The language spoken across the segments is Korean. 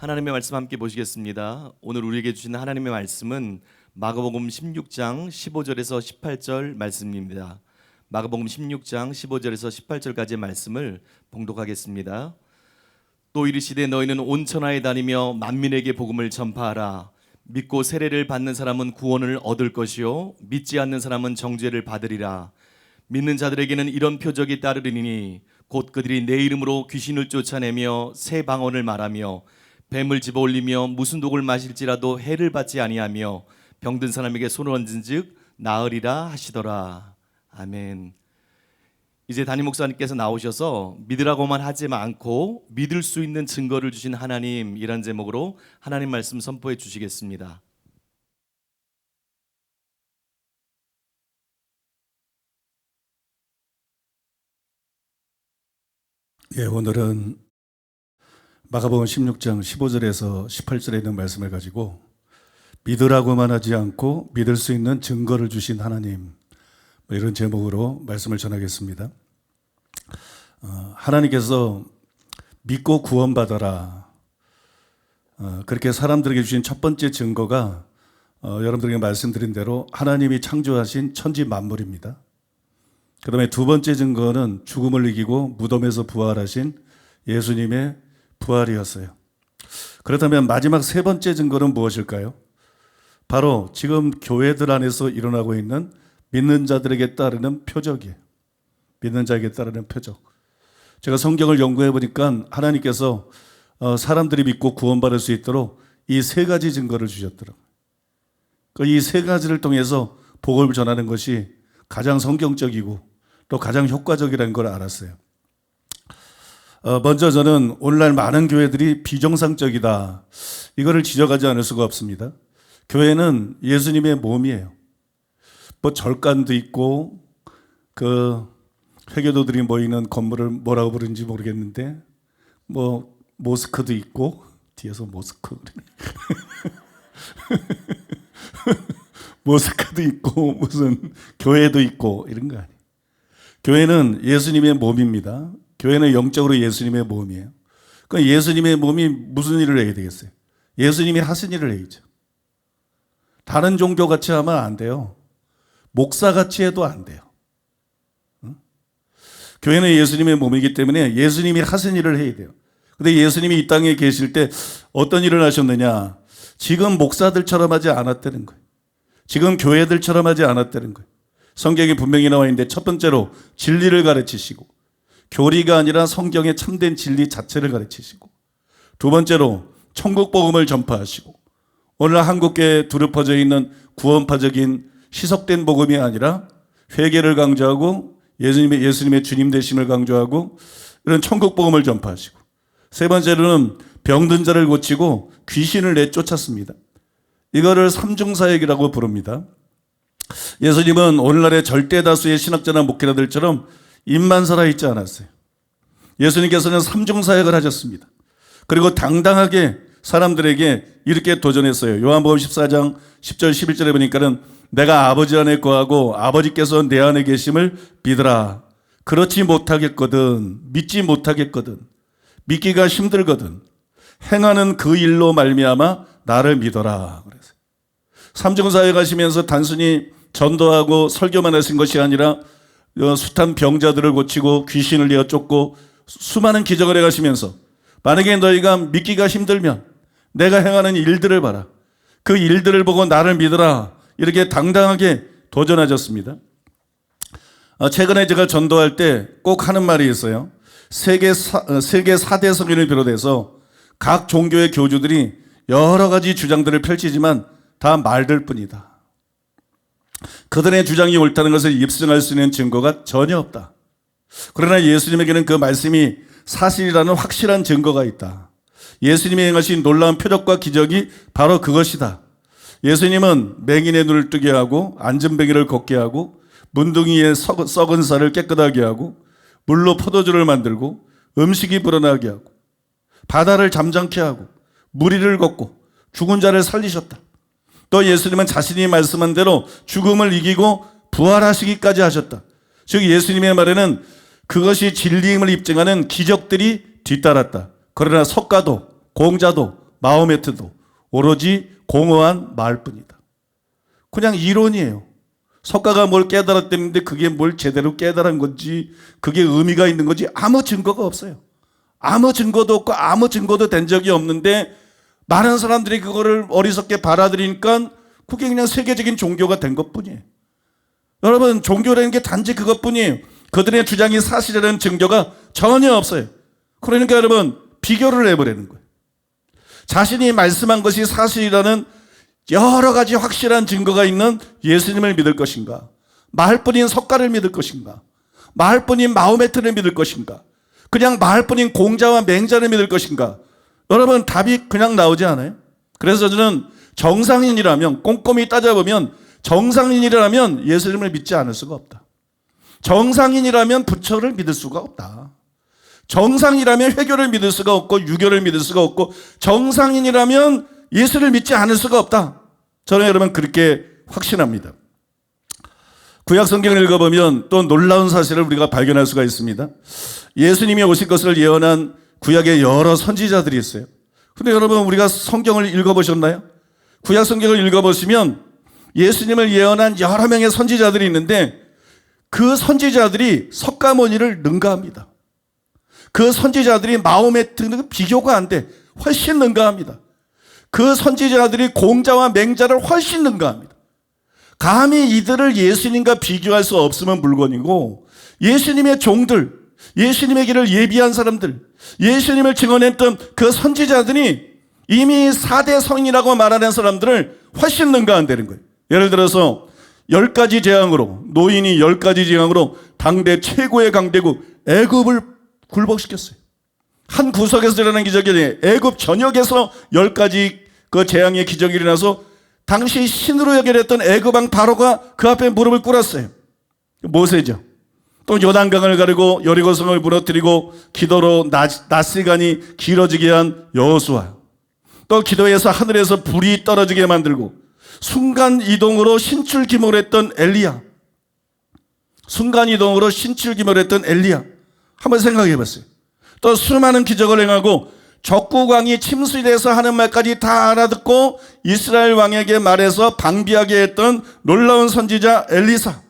하나님의 말씀 함께 보시겠습니다. 오늘 우리에게 주신 하나님의 말씀은 마가복음 16장 15절에서 18절 말씀입니다. 마가복음 16장 15절에서 18절까지의 말씀을 봉독하겠습니다. 또 이르시되 너희는 온 천하에 다니며 만민에게 복음을 전파하라. 믿고 세례를 받는 사람은 구원을 얻을 것이요 믿지 않는 사람은 정죄를 받으리라. 믿는 자들에게는 이런 표적이 따르리니 곧 그들이 내 이름으로 귀신을 쫓아내며 새 방언을 말하며 뱀을 집어올리며 무슨 독을 마실지라도 해를 받지 아니하며 병든 사람에게 손을 얹은즉 나으리라 하시더라. 아멘. 이제 담임 목사님께서 나오셔서 믿으라고만 하지 않고 믿을 수 있는 증거를 주신 하나님, 이란 제목으로 하나님 말씀 선포해 주시겠습니다. 오늘은 마가복음 16장 15절에서 18절에 있는 말씀을 가지고 믿으라고만 하지 않고 믿을 수 있는 증거를 주신 하나님, 이런 제목으로 말씀을 전하겠습니다. 하나님께서 믿고 구원받아라, 그렇게 사람들에게 주신 첫 번째 증거가 여러분들에게 말씀드린 대로 하나님이 창조하신 천지 만물입니다. 그 다음에 두 번째 증거는 죽음을 이기고 무덤에서 부활하신 예수님의 부활이었어요. 그렇다면 마지막 세 번째 증거는 무엇일까요? 바로 지금 교회들 안에서 일어나고 있는 믿는 자들에게 따르는 표적이에요. 믿는 자에게 따르는 표적. 제가 성경을 연구해 보니까 하나님께서 사람들이 믿고 구원받을 수 있도록 이 세 가지 증거를 주셨더라고요. 이 세 가지를 통해서 복음을 전하는 것이 가장 성경적이고 또 가장 효과적이라는 걸 알았어요. 먼저 저는 오늘날 많은 교회들이 비정상적이다, 이거를 지적하지 않을 수가 없습니다. 교회는 예수님의 몸이에요. 뭐 절간도 있고 그 회교도들이 모이는 건물을 뭐라고 부르는지 모르겠는데 뭐 모스크도 있고, 뒤에서 모스크 모스크도 있고 무슨 교회도 있고 이런 거 아니에요. 교회는 예수님의 몸입니다. 교회는 영적으로 예수님의 몸이에요. 그럼 예수님의 몸이 무슨 일을 해야 되겠어요? 예수님이 하신 일을 해야죠. 다른 종교 같이 하면 안 돼요. 목사 같이 해도 안 돼요. 교회는 예수님의 몸이기 때문에 예수님이 하신 일을 해야 돼요. 근데 예수님이 이 땅에 계실 때 어떤 일을 하셨느냐? 지금 목사들처럼 하지 않았다는 거예요. 지금 교회들처럼 하지 않았다는 거예요. 성경에 분명히 나와 있는데, 첫 번째로 진리를 가르치시고, 교리가 아니라 성경의 참된 진리 자체를 가르치시고, 두 번째로 천국 복음을 전파하시고, 오늘 한국교회에 두루 퍼져 있는 구원파적인 희석된 복음이 아니라 회개를 강조하고 예수님의 주님 되심을 강조하고 이런 천국 복음을 전파하시고, 세 번째로는 병든 자를 고치고 귀신을 내쫓았습니다. 이거를 삼중사역이라고 부릅니다. 예수님은 오늘날의 절대 다수의 신학자나 목회자들처럼 입만 살아있지 않았어요. 예수님께서는 삼중사역을 하셨습니다. 그리고 당당하게 사람들에게 이렇게 도전했어요. 요한복음 14장 10절 11절에 보니까는 내가 아버지 안에 거하고 아버지께서 내 안에 계심을 믿으라. 그렇지 못하겠거든, 믿지 못하겠거든, 믿기가 힘들거든, 행하는 그 일로 말미암아 나를 믿어라. 그래서 삼중사역 하시면서 단순히 전도하고 설교만 하신 것이 아니라 숱한 병자들을 고치고 귀신을 내어 쫓고 수많은 기적을 해가시면서, 만약에 너희가 믿기가 힘들면 내가 행하는 일들을 봐라, 그 일들을 보고 나를 믿어라, 이렇게 당당하게 도전하셨습니다. 최근에 제가 전도할 때 꼭 하는 말이 있어요. 세계 4대 성인을 비롯해서 각 종교의 교주들이 여러 가지 주장들을 펼치지만 다 말들 뿐이다. 그들의 주장이 옳다는 것을 입증할 수 있는 증거가 전혀 없다. 그러나 예수님에게는 그 말씀이 사실이라는 확실한 증거가 있다. 예수님이 행하신 놀라운 표적과 기적이 바로 그것이다. 예수님은 맹인의 눈을 뜨게 하고 앉은뱅이를 걷게 하고 문둥이의 썩은 살을 깨끗하게 하고 물로 포도주를 만들고 음식이 불어나게 하고 바다를 잠잠케 하고 무리를 걷고 죽은 자를 살리셨다. 또 예수님은 자신이 말씀한 대로 죽음을 이기고 부활하시기까지 하셨다. 즉 예수님의 말에는 그것이 진리임을 입증하는 기적들이 뒤따랐다. 그러나 석가도 공자도 마호메트도 오로지 공허한 말뿐이다. 그냥 이론이에요. 석가가 뭘 깨달았다는데 그게 뭘 제대로 깨달은 건지 그게 의미가 있는 건지 아무 증거가 없어요. 아무 증거도 없고 아무 증거도 된 적이 없는데 많은 사람들이 그거를 어리석게 받아들이니까 그게 그냥 세계적인 종교가 된 것뿐이에요. 여러분, 종교라는 게 단지 그것뿐이에요. 그들의 주장이 사실이라는 증거가 전혀 없어요. 그러니까 여러분, 비교를 해버리는 거예요. 자신이 말씀한 것이 사실이라는 여러 가지 확실한 증거가 있는 예수님을 믿을 것인가, 말뿐인 석가를 믿을 것인가, 말뿐인 마호메트를 믿을 것인가, 그냥 말뿐인 공자와 맹자를 믿을 것인가. 여러분, 답이 그냥 나오지 않아요? 그래서 저는 정상인이라면, 꼼꼼히 따져보면 정상인이라면 예수님을 믿지 않을 수가 없다. 정상인이라면 부처를 믿을 수가 없다. 정상이라면 회교를 믿을 수가 없고 유교를 믿을 수가 없고 정상인이라면 예수를 믿지 않을 수가 없다. 저는 여러분 그렇게 확신합니다. 구약 성경을 읽어보면 또 놀라운 사실을 우리가 발견할 수가 있습니다. 예수님이 오실 것을 예언한 구약의 여러 선지자들이 있어요. 그런데 여러분, 우리가 성경을 읽어보셨나요? 구약 성경을 읽어보시면 예수님을 예언한 여러 명의 선지자들이 있는데 그 선지자들이 석가모니를 능가합니다. 그 선지자들이 마호메트는 비교가 안 돼. 훨씬 능가합니다. 그 선지자들이 공자와 맹자를 훨씬 능가합니다. 감히 이들을 예수님과 비교할 수 없으면 물건이고, 예수님의 종들, 예수님의 길을 예비한 사람들, 예수님을 증언했던 그 선지자들이 이미 4대 성이라고 말하는 사람들을 훨씬 능가한다는 거예요. 예를 들어서 10가지 재앙으로, 노인이 10가지 재앙으로 당대 최고의 강대국 애굽을 굴복시켰어요. 한 구석에서 일어난 기적이 아니에요. 애굽 전역에서 10가지 그 재앙의 기적이 일어나서 당시 신으로 여겨졌던 애굽 왕 바로가 그 앞에 무릎을 꿇었어요. 모세죠. 또 요단강을 가르고 여리고성을 무너뜨리고 기도로 낮 시간이 길어지게 한 여호수아. 또 기도해서 하늘에서 불이 떨어지게 만들고 순간 이동으로 신출기몰 했던 엘리야. 순간 이동으로 신출기몰 했던 엘리야. 한번 생각해 봤어요. 또 수많은 기적을 행하고 적국왕이 침수돼서 하는 말까지 다 알아듣고 이스라엘 왕에게 말해서 방비하게 했던 놀라운 선지자 엘리사.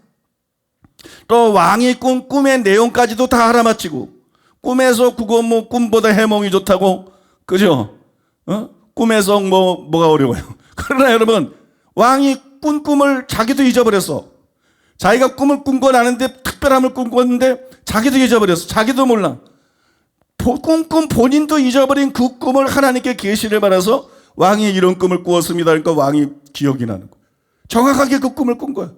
또 왕이 꾼 꿈의 내용까지도 다 알아맞히고 꿈에서 그거 뭐 꿈보다 해몽이 좋다고, 그죠? 꿈에서 뭐가 어려워요. 그러나 여러분, 왕이 꾼 꿈을 자기도 잊어버렸어. 자기가 꿈을 꾼 건 아는데, 특별함을 꾼 건데 자기도 잊어버렸어. 자기도 몰라. 꿈 본인도 잊어버린 그 꿈을 하나님께 계시를 받아서 왕이 이런 꿈을 꾸었습니다. 그러니까 왕이 기억이 나는 거야. 정확하게 그 꿈을 꾼 거야.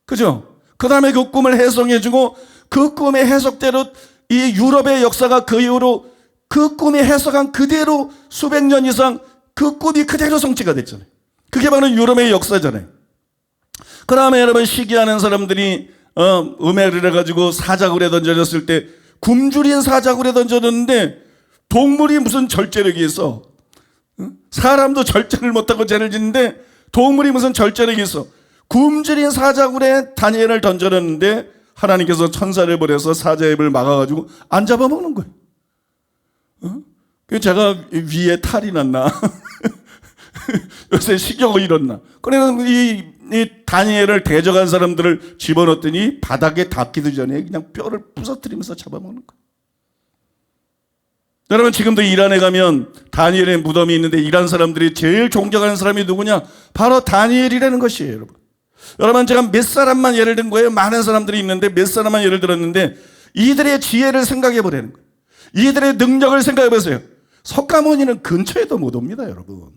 그죠? 그 다음에 그 꿈을 해석해주고 그 꿈의 해석대로 이 유럽의 역사가 그 이후로 그 꿈이 해석한 그대로 수백 년 이상 그 꿈이 그대로 성취가 됐잖아요. 그게 바로 유럽의 역사잖아요. 그 다음에 여러분, 시기하는 사람들이 음해를 해가지고 사자굴에 던져졌을 때 굶주린 사자굴에 던져졌는데 동물이 무슨 절제력이 있어? 사람도 절제를 못하고 죄를 짓는데 동물이 무슨 절제력이 있어? 굶주린 사자굴에 다니엘을 던져놨는데 하나님께서 천사를 보내서 사자의 입을 막아가지고 안 잡아먹는 거예요. 제가 위에 탈이 났나? 요새 식욕이 일었나? 그래서 이 다니엘을 대적한 사람들을 집어넣더니 바닥에 닿기도 전에 그냥 뼈를 부서뜨리면서 잡아먹는 거예요. 여러분, 지금도 이란에 가면 다니엘의 무덤이 있는데 이란 사람들이 제일 존경하는 사람이 누구냐? 바로 다니엘이라는 것이에요, 여러분. 여러분, 제가 몇 사람만 예를 든 거예요. 많은 사람들이 있는데 몇 사람만 예를 들었는데 이들의 지혜를 생각해 보라는 거예요. 이들의 능력을 생각해 보세요. 석가모니는 근처에도 못 옵니다, 여러분.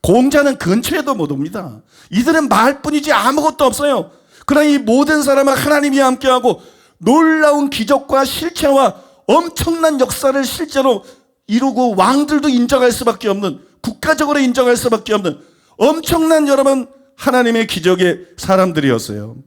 공자는 근처에도 못 옵니다. 이들은 말뿐이지 아무것도 없어요. 그러나 이 모든 사람은 하나님이 함께하고 놀라운 기적과 실체와 엄청난 역사를 실제로 이루고 왕들도 인정할 수밖에 없는, 국가적으로 인정할 수밖에 없는 엄청난 여러분 하나님의 기적의 사람들이었어요.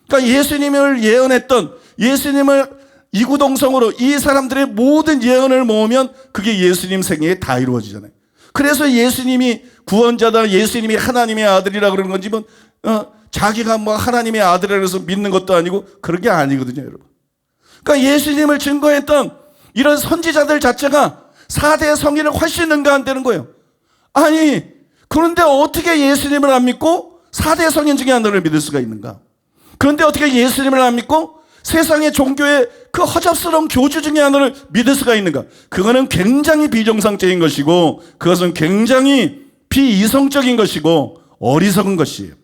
그러니까 예수님을 예언했던, 예수님을 이구동성으로 이 사람들의 모든 예언을 모으면 그게 예수님 생애에 다 이루어지잖아요. 그래서 예수님이 구원자다, 예수님이 하나님의 아들이라 그러는 건지 자기가 뭐 하나님의 아들이라 해서 믿는 것도 아니고 그런 게 아니거든요, 여러분. 그러니까 예수님을 증거했던 이런 선지자들 자체가 4대 성인을 훨씬 능가한다는 거예요. 아니, 그런데 어떻게 예수님을 안 믿고 4대 성인 중에 하나를 믿을 수가 있는가? 그런데 어떻게 예수님을 안 믿고 세상의 종교의 그 허접스러운 교주 중에 하나를 믿을 수가 있는가? 그거는 굉장히 비정상적인 것이고, 그것은 굉장히 비이성적인 것이고 어리석은 것이에요.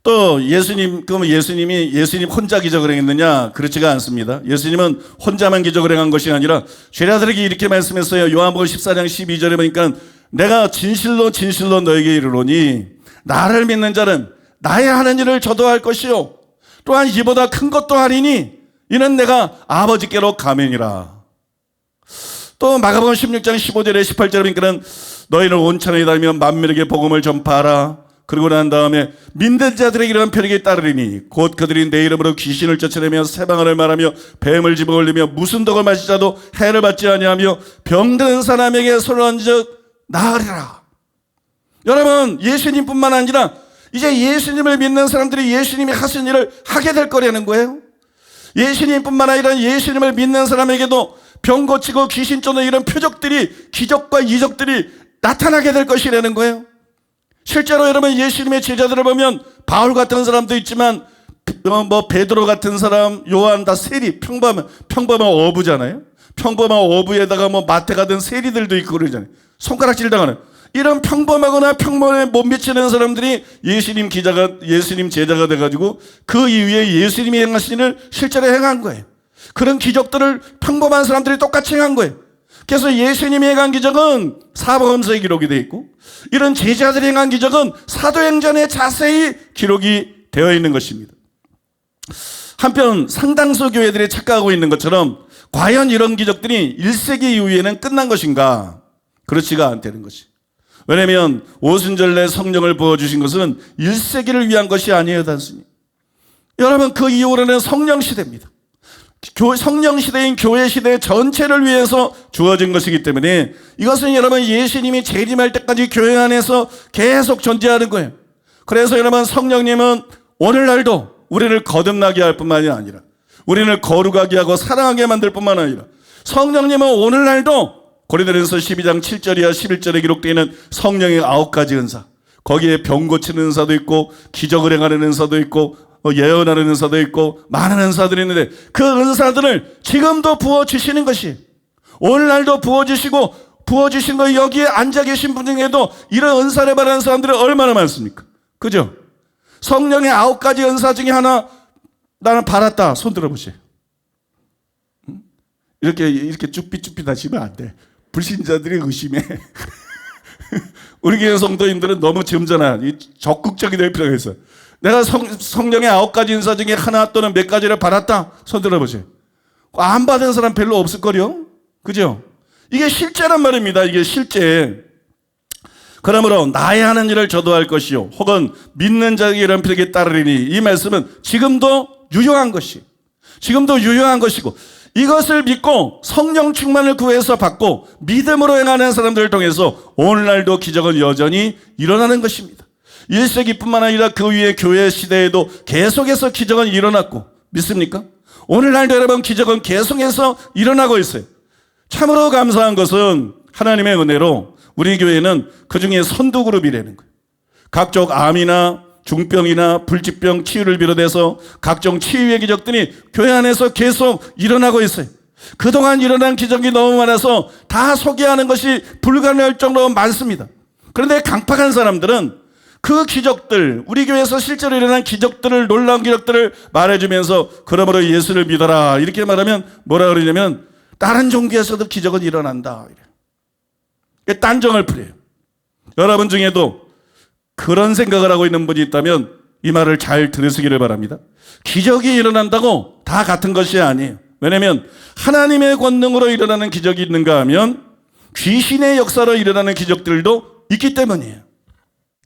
또 그러면 예수님 혼자 기적을 행했느냐? 그렇지가 않습니다. 예수님은 혼자만 기적을 행한 것이 아니라 제자들에게 이렇게 말씀했어요. 요한복음 14장 12절에 보니까 내가 진실로 진실로 너에게 이르노니 나를 믿는 자는 나의 하는 일을 저도 할 것이요 또한 이보다 큰 것도 하리니 이는 내가 아버지께로 가매니라. 또 마가복음 16장 15절에 18절에 보니까 너희는 온 천하에 다니며 만민에게 복음을 전파하라. 그러고 난 다음에 믿는 자들에게 이러한 표적이 따르리니 곧 그들이 내 이름으로 귀신을 쫓아내며 새방언을 말하며 뱀을 집어올리며 무슨 독을 마시자도 해를 받지 아니하며 병든 사람에게 손을 얹어 나으리라. 여러분, 예수님뿐만 아니라 이제 예수님을 믿는 사람들이 예수님이 하신 일을 하게 될 거라는 거예요. 예수님뿐만 아니라 예수님을 믿는 사람에게도 병 고치고 귀신 쫓는 이런 표적들이, 기적과 이적들이 나타나게 될 것이라는 거예요. 실제로 여러분, 예수님의 제자들을 보면 바울 같은 사람도 있지만 베드로 같은 사람, 요한 다 세리, 평범한 어부잖아요. 평범한 어부에다가 마태 같은 세리들도 있고 그러잖아요. 손가락질 당하는 이런 평범하거나 평범에 못 미치는 사람들이 예수님 제자가 돼가지고 그 이후에 예수님이 행하신 일을 실제로 행한 거예요. 그런 기적들을 평범한 사람들이 똑같이 행한 거예요. 그래서 예수님이 행한 기적은 사복음서에 기록이 되어 있고, 이런 제자들이 행한 기적은 사도행전에 자세히 기록이 되어 있는 것입니다. 한편 상당수 교회들이 착각하고 있는 것처럼 과연 이런 기적들이 1세기 이후에는 끝난 것인가? 그렇지가 않다는 것이. 왜냐하면 오순절날 성령을 부어주신 것은 1세기를 위한 것이 아니에요, 단순히. 여러분, 그 이후로는 성령 시대입니다. 성령 시대인 교회 시대 전체를 위해서 주어진 것이기 때문에 이것은 여러분 예수님이 재림할 때까지 교회 안에서 계속 존재하는 거예요. 그래서 여러분, 성령님은 오늘날도 우리를 거듭나게 할 뿐만이 아니라 우리를 거룩하게 하고 사랑하게 만들 뿐만 아니라 성령님은 오늘날도 고린도전서 12장 7절이야 11절에 기록되어 있는 성령의 9가지 은사, 거기에 병 고치는 은사도 있고 기적을 행하는 은사도 있고 예언하는 은사도 있고 많은 은사들이 있는데 그 은사들을 지금도 부어주시는 것이, 오늘날도 부어주신 거 여기에 앉아 계신 분 중에도 이런 은사를 받은 사람들이 얼마나 많습니까? 그죠? 성령의 9가지 은사 중에 하나 나는 받았다. 손 들어보세요. 이렇게 쭈삣쭈삣 하시면 안 돼. 불신자들이 의심해. 우리 교회 성도님들은 너무 점잖아. 적극적이 될 필요가 있어요. 내가 성령의 9가지 은사 중에 하나 또는 몇 가지를 받았다. 손 들어보세요. 안 받은 사람 별로 없을걸요? 그죠? 이게 실제란 말입니다. 이게 실제. 그러므로 나의 하는 일을 저도 할 것이요 혹은 믿는 자에게 이런 표적이 따르리니, 이 말씀은 지금도 유효한 것이, 지금도 유효한 것이고, 이것을 믿고 성령 충만을 구해서 받고 믿음으로 행하는 사람들을 통해서 오늘날도 기적은 여전히 일어나는 것입니다. 1세기뿐만 아니라 그 위에 교회 시대에도 계속해서 기적은 일어났고, 믿습니까? 오늘날도 여러분 기적은 계속해서 일어나고 있어요. 참으로 감사한 것은 하나님의 은혜로 우리 교회는 그중에 선두그룹이라는 거예요. 각종 암이나 중병이나 불치병 치유를 비롯해서 각종 치유의 기적들이 교회 안에서 계속 일어나고 있어요. 그동안 일어난 기적이 너무 많아서 다 소개하는 것이 불가능할 정도로 많습니다. 그런데 강팍한 사람들은 그 기적들, 우리 교회에서 실제로 일어난 기적들을, 놀라운 기적들을 말해주면서 그러므로 예수를 믿어라 이렇게 말하면 뭐라 그러냐면 다른 종교에서도 기적은 일어난다. 딴정을 부려요. 여러분 중에도 그런 생각을 하고 있는 분이 있다면 이 말을 잘 들으시기를 바랍니다. 기적이 일어난다고 다 같은 것이 아니에요. 왜냐하면 하나님의 권능으로 일어나는 기적이 있는가 하면 귀신의 역사로 일어나는 기적들도 있기 때문이에요.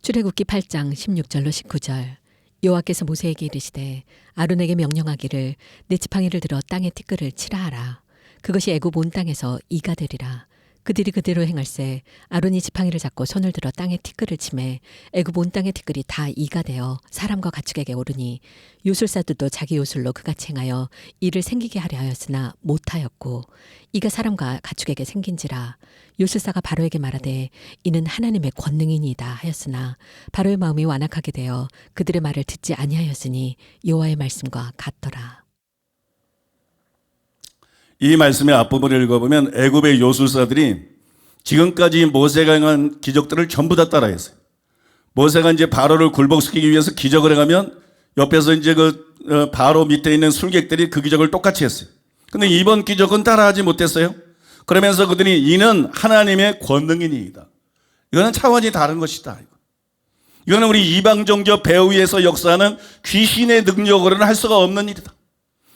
출애굽기 8장 16절로 19절. 여호와께서 모세에게 이르시되 아론에게 명령하기를 내 지팡이를 들어 땅에 티끌을 치라 하라. 그것이 애굽 온 땅에서 이가 되리라. 그들이 그대로 행할세 아론이 지팡이를 잡고 손을 들어 땅에 티끌을 치매 애굽 온 땅의 티끌이 다 이가 되어 사람과 가축에게 오르니 요술사들도 자기 요술로 그같이 행하여 이를 생기게 하려 하였으나 못하였고 이가 사람과 가축에게 생긴지라 요술사가 바로에게 말하되 이는 하나님의 권능이니이다 하였으나 바로의 마음이 완악하게 되어 그들의 말을 듣지 아니하였으니 여호와의 말씀과 같더라. 이 말씀의 앞부분을 읽어보면 애굽의 요술사들이 지금까지 모세가 행한 기적들을 전부 다 따라했어요. 모세가 이제 바로를 굴복시키기 위해서 기적을 행하면 옆에서 이제 바로 밑에 있는 술객들이 그 기적을 똑같이 했어요. 근데 이번 기적은 따라하지 못했어요. 그러면서 그들이 이는 하나님의 권능이니이다. 이거는 차원이 다른 것이다. 이거는 우리 이방 종교 배후에서 역사하는 귀신의 능력으로는 할 수가 없는 일이다.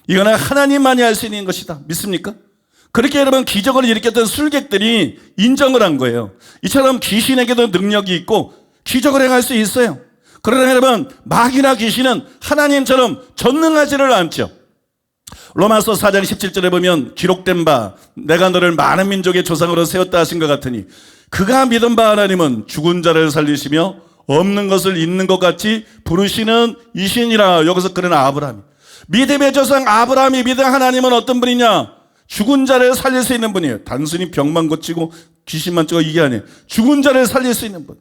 이거는 하나님만이 할 수 있는 것이다. 믿습니까? 그렇게 여러분 기적을 일으켰던 술객들이 인정을 한 거예요. 이처럼 귀신에게도 능력이 있고 기적을 행할 수 있어요. 그러나 여러분 마귀나 귀신은 하나님처럼 전능하지를 않죠. 로마서 4장 17절에 보면 기록된 바 내가 너를 많은 민족의 조상으로 세웠다 하신 것 같으니 그가 믿은 바 하나님은 죽은 자를 살리시며 없는 것을 있는 것 같이 부르시는 이신이라. 여기서 그런 아브라함, 믿음의 조상 아브라함이 믿은 하나님은 어떤 분이냐? 죽은 자를 살릴 수 있는 분이에요. 단순히 병만 고치고 귀신만 쫓고 이게 아니에요. 죽은 자를 살릴 수 있는 분.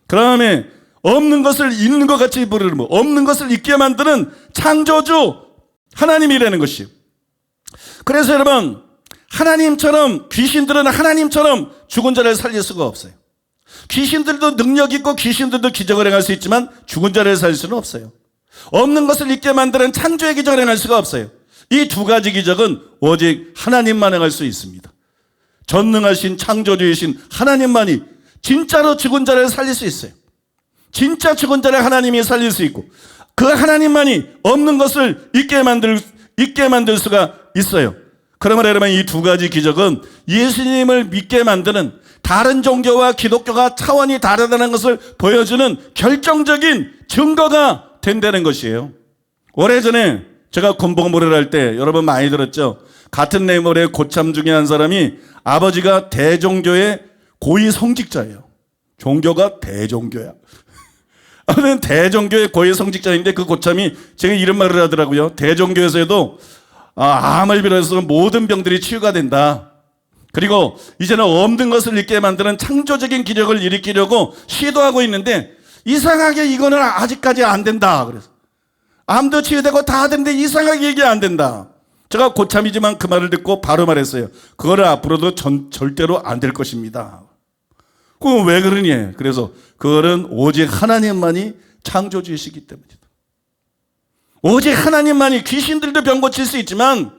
그 다음에 없는 것을 있는 것 같이 부르는 분, 없는 것을 있게 만드는 창조주 하나님이라는 것이에요. 그래서 여러분 하나님처럼 귀신들은 하나님처럼 죽은 자를 살릴 수가 없어요. 귀신들도 능력 있고 귀신들도 기적을 행할 수 있지만 죽은 자를 살릴 수는 없어요. 없는 것을 있게 만드는 창조의 기적을 행할 수가 없어요. 이 두 가지 기적은 오직 하나님만 행할 수 있습니다. 전능하신 창조주이신 하나님만이 진짜로 죽은 자를 살릴 수 있어요. 진짜 죽은 자를 하나님이 살릴 수 있고 그 하나님만이 없는 것을 있게 만들 수가 있어요. 그러면 여러분 이 두 가지 기적은 예수님을 믿게 만드는, 다른 종교와 기독교가 차원이 다르다는 것을 보여주는 결정적인 증거가 된다는 것이에요. 오래전에 제가 군복무를 할 때 여러분 많이 들었죠. 같은 내물의 고참 중에 한 사람이 아버지가 대종교의 고위 성직자예요. 종교가 대종교야. 아무튼 대종교의 고위 성직자인데 그 고참이 제가 이런 말을 하더라고요. 대종교에서도 암을 비롯해서 모든 병들이 치유가 된다. 그리고 이제는 없는 것을 있게 만드는 창조적인 기적을 일으키려고 시도하고 있는데 이상하게 이거는 아직까지 안 된다. 그래서 암도 치유되고 다 되는데 이상하게 이게 안 된다. 제가 고참이지만 그 말을 듣고 바로 말했어요. 그거는 앞으로도 절대로 안 될 것입니다. 그럼 왜 그러니? 그래서 그거는 오직 하나님만이 창조주이시기 때문이다. 오직 하나님만이, 귀신들도 병 고칠 수 있지만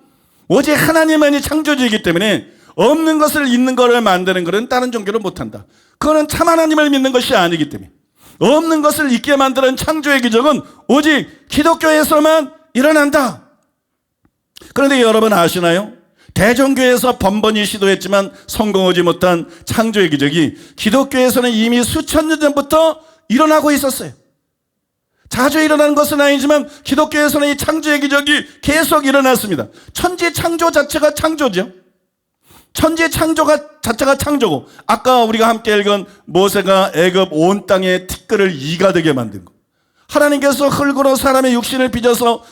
오직 하나님만이 창조주이기 때문에 없는 것을 있는 것을 만드는 것은 다른 종교는 못한다. 그거는 참 하나님을 믿는 것이 아니기 때문에 없는 것을 있게 만드는 창조의 기적은 오직 기독교에서만 일어난다. 그런데 여러분 아시나요? 대종교에서 번번이 시도했지만 성공하지 못한 창조의 기적이 기독교에서는 이미 수천 년 전부터 일어나고 있었어요. 자주 일어나는 것은 아니지만 기독교에서는 이 창조의 기적이 계속 일어났습니다. 천지 창조 자체가 창조죠. 천지 창조가 자체가 창조고, 아까 우리가 함께 읽은 모세가 애굽 온 땅에 티끌을 이가 되게 만든 거, 하나님께서 흙으로 사람의 육신을 빚어서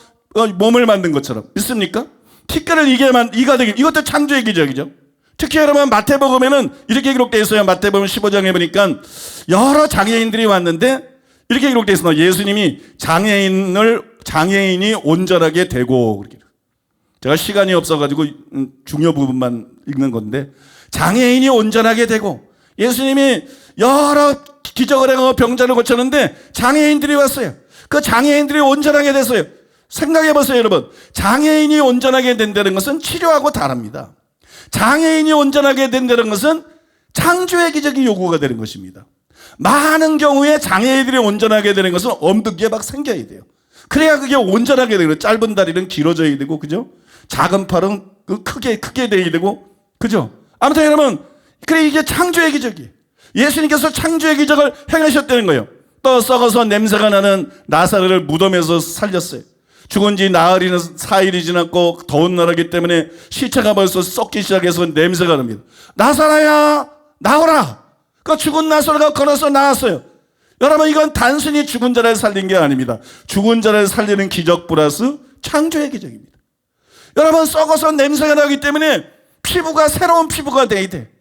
몸을 만든 것처럼, 믿습니까? 티끌을 이가 되게, 이것도 창조의 기적이죠. 특히 여러분 마태복음에는 이렇게 기록되어 있어요. 마태복음 15장에 보니까 여러 장애인들이 왔는데 이렇게 기록되어 있습니다. 예수님이 장애인이 온전하게 되고, 제가 시간이 없어가지고 중요 부분만 읽는 건데, 장애인이 온전하게 되고, 예수님이 여러 기적을 하고 병자를 고쳤는데 장애인들이 왔어요. 그 장애인들이 온전하게 됐어요. 생각해 보세요, 여러분. 장애인이 온전하게 된다는 것은 치료하고 다릅니다. 장애인이 온전하게 된다는 것은 창조의 기적이 요구가 되는 것입니다. 많은 경우에 장애인들이 온전하게 되는 것은 없는 게 막 생겨야 돼요. 그래야 그게 온전하게 되고, 짧은 다리는 길어져야 되고, 그죠? 작은 팔은 크게 돼야 되고, 그죠? 아무튼 여러분, 그래 이게 창조의 기적이에요. 예수님께서 창조의 기적을 행하셨다는 거예요. 또 썩어서 냄새가 나는 나사로를 무덤에서 살렸어요. 죽은 지 나흘이나 4일이 지났고 더운 나라기 때문에 시체가 벌써 썩기 시작해서 냄새가 납니다. 나사로야 나오라. 그 죽은 나사로가 걸어서 나왔어요. 여러분, 이건 단순히 죽은 자를 살린 게 아닙니다. 죽은 자를 살리는 기적 플러스 창조의 기적입니다. 여러분, 썩어서 냄새가 나기 때문에 피부가 새로운 피부가 돼야 돼.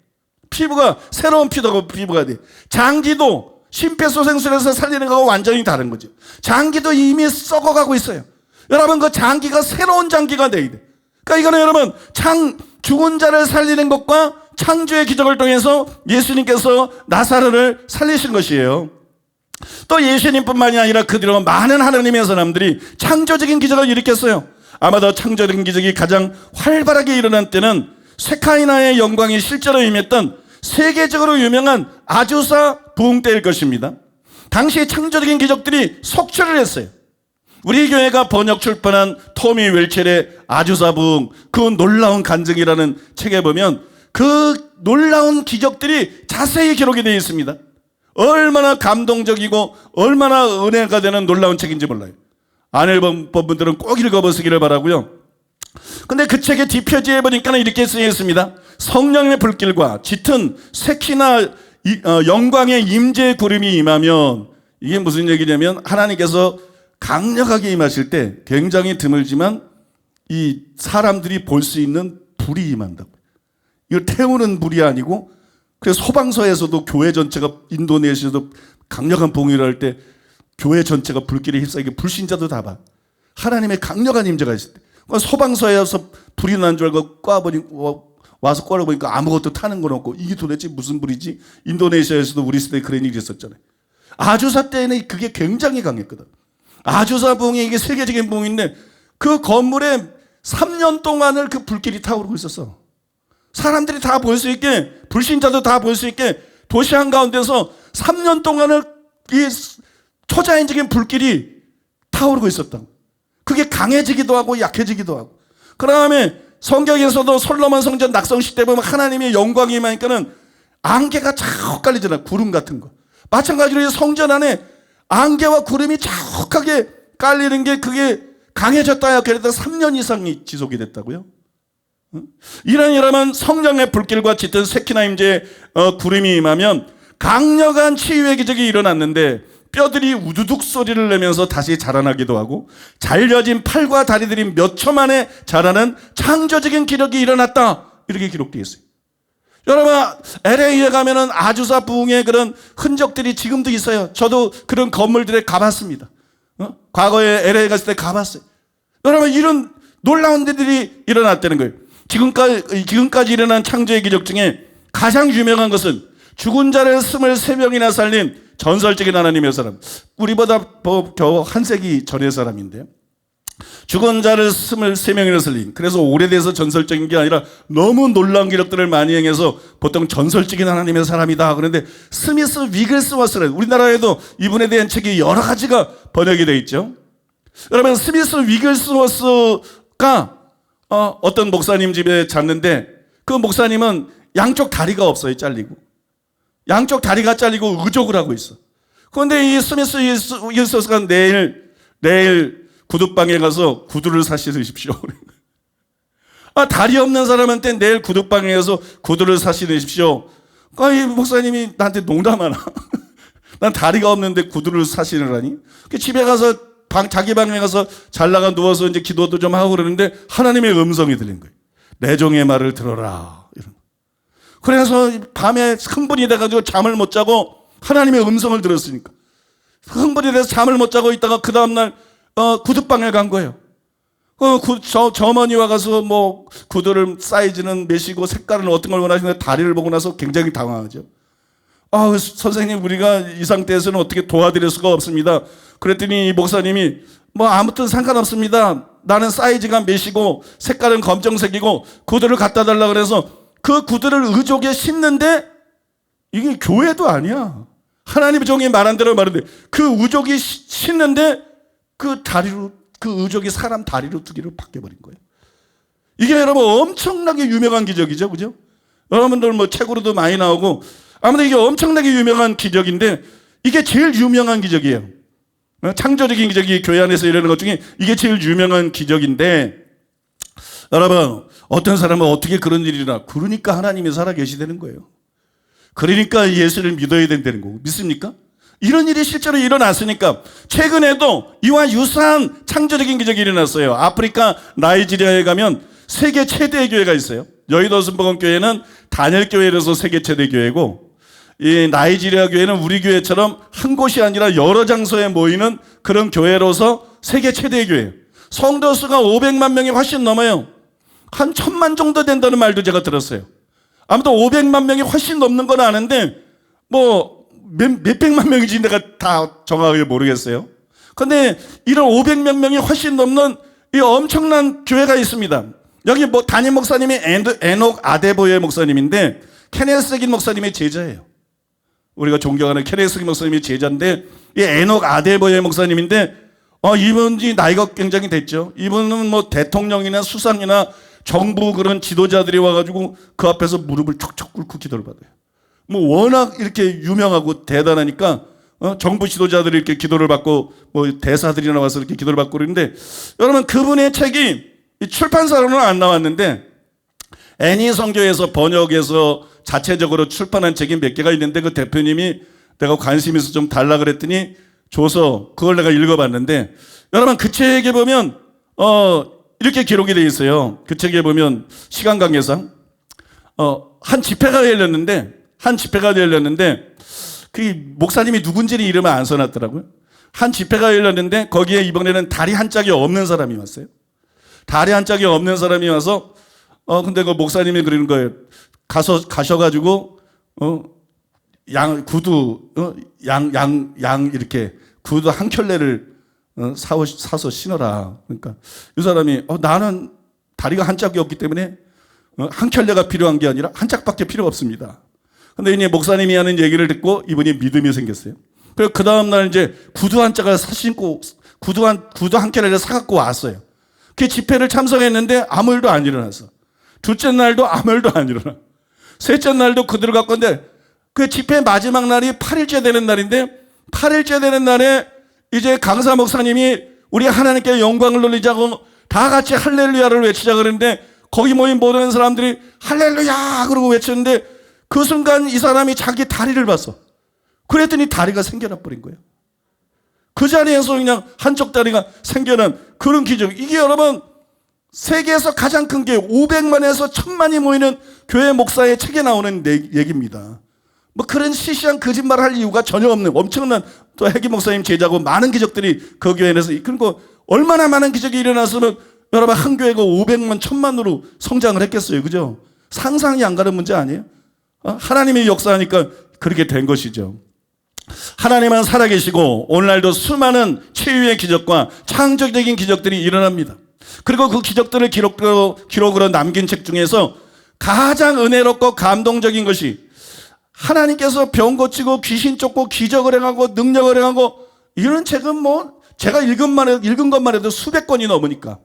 피부가 새로운 피부가 돼. 장기도 심폐소생술에서 살리는 거하고 완전히 다른 거죠. 장기도 이미 썩어가고 있어요. 여러분, 그 장기가 새로운 장기가 돼야 돼. 그러니까 이거는 여러분, 죽은 자를 살리는 것과 창조의 기적을 통해서 예수님께서 나사로를 살리신 것이에요. 또 예수님뿐만이 아니라 그 뒤로 많은 하나님의 사람들이 창조적인 기적을 일으켰어요. 아마도 창조적인 기적이 가장 활발하게 일어난 때는 쇠카이나의 영광이 실제로 임했던 세계적으로 유명한 아주사 부흥 때일 것입니다. 당시 창조적인 기적들이 속출을 했어요. 우리 교회가 번역 출판한 토미 웰첼의 아주사 부흥, 그 놀라운 간증이라는 책에 보면 그 놀라운 기적들이 자세히 기록이 되어 있습니다. 얼마나 감동적이고 얼마나 은혜가 되는 놀라운 책인지 몰라요. 안 읽은 분들은 꼭 읽어보시기를 바라고요. 근데 그 책의 뒷표지에 보니까 이렇게 쓰여 있습니다. 성령의 불길과 짙은 새키나 영광의 임재의 구름이 임하면, 이게 무슨 얘기냐면 하나님께서 강력하게 임하실 때 굉장히 드물지만 이 사람들이 볼 수 있는 불이 임한다고. 이걸 태우는 불이 아니고, 그래서 소방서에서도 교회 전체가, 인도네시아도 강력한 봉의를 할 때 교회 전체가 불길에 휩싸이게 불신자도 다 봐. 하나님의 강력한 임재가 있을 때. 소방서에서 불이 난 줄 알고 와서 꺼내보니까 아무것도 타는 건 없고, 이게 도대체 무슨 불이지? 인도네시아에서도 우리 시대에 그런 일이 있었잖아요. 아주사 때는 그게 굉장히 강했거든. 아주사 부흥이 이게 세계적인 부흥인데 그 건물에 3년 동안을 그 불길이 타오르고 있었어. 사람들이 다 볼 수 있게, 불신자도 다 볼 수 있게 도시 한가운데서 3년 동안을 이 초자연적인 불길이 타오르고 있었다. 그게 강해지기도 하고 약해지기도 하고. 그 다음에 성경에서도 솔로몬 성전 낙성식 때 보면 하나님의 영광이 임하니까는 안개가 쫙 깔리잖아. 구름 같은 거. 마찬가지로 성전 안에 안개와 구름이 쫙하게 깔리는 게 그게 강해졌다. 그래도 3년 이상이 지속이 됐다고요. 이러면 성령의 불길과 짙은 세키나 임재의 구름이 임하면 강력한 치유의 기적이 일어났는데 뼈들이 우두둑 소리를 내면서 다시 자라나기도 하고 잘려진 팔과 다리들이 몇 초 만에 자라는 창조적인 기적이 일어났다. 이렇게 기록되어 있어요. 여러분, LA에 가면은 아주사 부흥의 그런 흔적들이 지금도 있어요. 저도 그런 건물들에 가봤습니다. 과거에 LA 갔을 때 가봤어요. 여러분, 이런 놀라운 데들이 일어났다는 거예요. 지금까지 일어난 창조의 기적 중에 가장 유명한 것은 죽은 자를 23명이나 살린 전설적인 하나님의 사람. 우리보다 겨우 한 세기 전의 사람인데요. 죽은 자를 23명이나 살린. 그래서 오래돼서 전설적인 게 아니라 너무 놀라운 기록들을 많이 행해서 보통 전설적인 하나님의 사람이다. 그런데 스미스 위글스워스라는, 우리나라에도 이분에 대한 책이 여러 가지가 번역이 되어 있죠. 여러분, 스미스 위글스워스가 어떤 목사님 집에 잤는데 그 목사님은 양쪽 다리가 없어요. 잘리고. 양쪽 다리가 잘리고 의족을 하고 있어. 그런데 이 스미스 위글스워스가 내일 구두방에 가서 구두를 사시으십시오. 다리 없는 사람한테 내일 구두방에 가서 구두를 사시으십시오. 이 목사님이 나한테 농담하나? 난 다리가 없는데 구두를 사시느라니? 집에 가서 자기 방에 가서 잘라가 누워서 이제 기도도 좀 하고 그러는데 하나님의 음성이 들린 거예요. 내 종의 말을 들어라. 이런. 그래서 밤에 흥분이 돼가지고 잠을 못 자고 하나님의 음성을 들었으니까. 흥분이 돼서 잠을 못 자고 있다가 그 다음날 구두방에 간 거예요. 점원이와 가서 뭐 구두를 사이즈는 몇이고 색깔은 어떤 걸 원하시는데 다리를 보고 나서 굉장히 당황하죠. 선생님, 우리가 이 상태에서는 어떻게 도와드릴 수가 없습니다. 그랬더니 이 목사님이 아무튼 상관없습니다. 나는 사이즈가 몇이고 색깔은 검정색이고 구두를 갖다 달라 그래서 그 구두를 의족에 신는데 이게 교회도 아니야. 하나님의 종이 말한 대로 말하는데 그 의족이 신는데 그 의족이 사람 다리로 두 개로 바뀌어버린 거예요. 이게 여러분 엄청나게 유명한 기적이죠. 그죠? 여러분들 책으로도 많이 나오고 아무튼 이게 엄청나게 유명한 기적인데 이게 제일 유명한 기적이에요. 창조적인 기적이 교회 안에서 일어나는 것 중에 이게 제일 유명한 기적인데, 여러분 어떤 사람은 어떻게 그런 일이 일어나? 그러니까 하나님이 살아계시다는 거예요. 그러니까 예수를 믿어야 된다는 거고. 믿습니까? 이런 일이 실제로 일어났으니까 최근에도 이와 유사한 창조적인 기적이 일어났어요. 아프리카 나이지리아에 가면 세계 최대의 교회가 있어요. 여의도 순복음교회는 단일교회로서 세계 최대 교회고, 이 나이지리아 교회는 우리 교회처럼 한 곳이 아니라 여러 장소에 모이는 그런 교회로서 세계 최대의 교회예요. 성도 수가 500만 명이 훨씬 넘어요. 한 1000만 정도 된다는 말도 제가 들었어요. 아무튼 500만 명이 훨씬 넘는 건 아는데 뭐 몇백만 명인지 내가 다 정확하게 모르겠어요. 근데 이런 500만 명이 훨씬 넘는 이 엄청난 교회가 있습니다. 여기 뭐 담임 목사님이 에녹 아데보예 목사님인데 케네스긴 목사님의 제자예요. 우리가 존경하는 케네스긴 목사님의 제자인데 이 에녹 아데보예 목사님인데 이분이 나이가 굉장히 됐죠. 이분은 뭐 대통령이나 수상이나 정부 그런 지도자들이 와가지고 그 앞에서 무릎을 촉촉 꿇고 기도를 받아요. 뭐 워낙 이렇게 유명하고 대단하니까 정부 지도자들이 이렇게 기도를 받고 뭐 대사들이 나와서 이렇게 기도를 받고 그러는데, 여러분 그분의 책이 출판사로는 안 나왔는데 애니 성교에서 번역해서 자체적으로 출판한 책이 몇 개가 있는데 그 대표님이 내가 관심 있어 좀 달라 그랬더니 줘서 그걸 내가 읽어봤는데, 여러분 그 책에 보면 이렇게 기록이 되어 있어요. 그 책에 보면 시간 관계상 한 집회가 열렸는데 그 목사님이 누군지는 이름을 안 써놨더라고요. 한 집회가 열렸는데 거기에 이번에는 다리 한 짝이 없는 사람이 왔어요. 다리 한 짝이 없는 사람이 와서 근데 그 목사님이 그러는 거예요. 가셔가지고 구두 이렇게 구두 한 켤레를 사서 신어라. 그러니까 이 사람이 나는 다리가 한 짝이 없기 때문에 한 켤레가 필요한 게 아니라 한 짝밖에 필요 없습니다. 근데 이제 목사님이 하는 얘기를 듣고 이분이 믿음이 생겼어요. 그래서 그 다음날 이제 구두 한 짝을 사신고 구두 한 켤레를 사갖고 왔어요. 그 집회를 참석했는데 아무 일도 안 일어났어. 둘째 날도 아무 일도 안 일어나. 셋째 날도 그대로 갖고 왔는데 그 집회 마지막 날이 8일째 되는 날인데 8일째 되는 날에 이제 강사 목사님이 우리 하나님께 영광을 돌리자고 다 같이 할렐루야를 외치자 그러는데 거기 모인 모든 사람들이 할렐루야 그러고 외쳤는데 그 순간 이 사람이 자기 다리를 봤어. 그랬더니 다리가 생겨나 버린 거예요. 그 자리에서 그냥 한쪽 다리가 생겨난 그런 기적. 이게 여러분 세계에서 가장 큰 게 500만에서 1000만이 모이는 교회 목사의 책에 나오는 얘기입니다. 뭐 그런 시시한 거짓말을 할 이유가 전혀 없는 엄청난 또 해기 목사님 제자고 많은 기적들이 그 교회에서 그리고 얼마나 많은 기적이 일어났으면 여러분 한 교회가 500만 1000만으로 성장을 했겠어요. 그죠? 상상이 안 가는 문제 아니에요? 하나님의 역사하니까 그렇게 된 것이죠. 하나님은 살아계시고 오늘날도 수많은 치유의 기적과 창조적인 기적들이 일어납니다. 그리고 그 기적들을 기록으로 남긴 책 중에서 가장 은혜롭고 감동적인 것이 하나님께서 병 고치고 귀신 쫓고 기적을 행하고 능력을 행하고 이런 책은 뭐 제가 읽은 것만 해도 수백 권이 넘으니까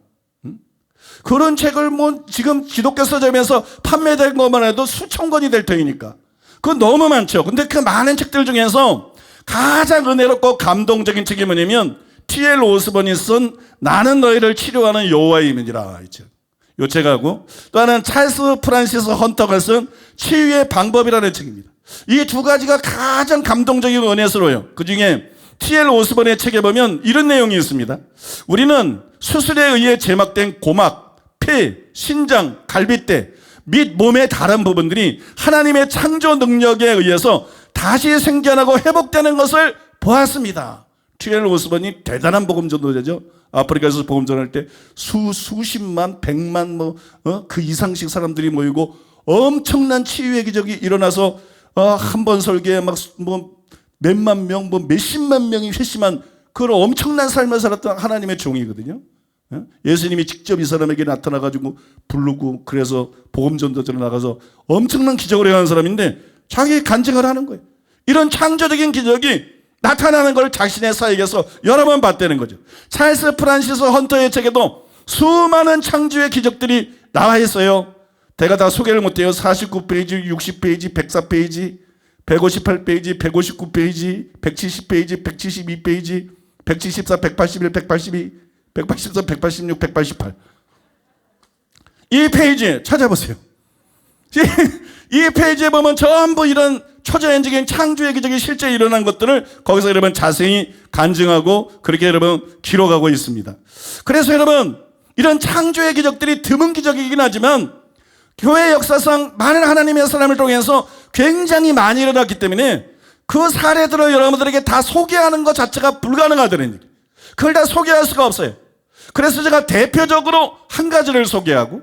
그런 책을 뭐 지금 기독교 서점에서 판매된 것만 해도 수천 권이 될 터이니까 그건 너무 많죠. 근데 그 많은 책들 중에서 가장 은혜롭고 감동적인 책이 뭐냐면 T.L. 오스본이 쓴 나는 너희를 치료하는 여호와의 이름이라 이 책하고 또 하나는 찰스 프란시스 헌터가 쓴 치유의 방법이라는 책입니다. 이 두 가지가 가장 감동적이고 은혜스러워요. 그중에 T.L. 오스본의 책에 보면 이런 내용이 있습니다. 우리는 수술에 의해 제막된 고막, 폐, 신장, 갈비뼈 및 몸의 다른 부분들이 하나님의 창조 능력에 의해서 다시 생겨나고 회복되는 것을 보았습니다. T.L. 오스본이 대단한 복음 전도자죠. 아프리카에서 복음 전할 때 수십만, 백만 그 이상씩 사람들이 모이고 엄청난 치유의 기적이 일어나서 한 번 설계에 막 몇만 명, 몇십만 명이 회심한 그런 엄청난 삶을 살았던 하나님의 종이거든요. 예수님이 직접 이 사람에게 나타나가지고 부르고 그래서 복음 전도자로 나가서 엄청난 기적을 행한 사람인데 자기 간증을 하는 거예요. 이런 창조적인 기적이 나타나는 걸 자신의 사역에서 여러 번 봤다는 거죠. 찰스 프란시스 헌터의 책에도 수많은 창조의 기적들이 나와 있어요. 제가 다 소개를 못해요. 49페이지, 60페이지, 104페이지, 158페이지, 159페이지, 170페이지, 172페이지 174, 181, 182, 183, 186, 188. 이 페이지에 찾아보세요. 이 페이지에 보면 전부 이런 초자연적인 창조의 기적이 실제 일어난 것들을 거기서 여러분 자세히 간증하고 그렇게 여러분 기록하고 있습니다. 그래서 여러분 이런 창조의 기적들이 드문 기적이긴 하지만 교회 역사상 많은 하나님의 사람을 통해서 굉장히 많이 일어났기 때문에 그 사례들을 여러분들에게 다 소개하는 것 자체가 불가능하다는 얘기예요. 그걸 다 소개할 수가 없어요. 그래서 제가 대표적으로 한 가지를 소개하고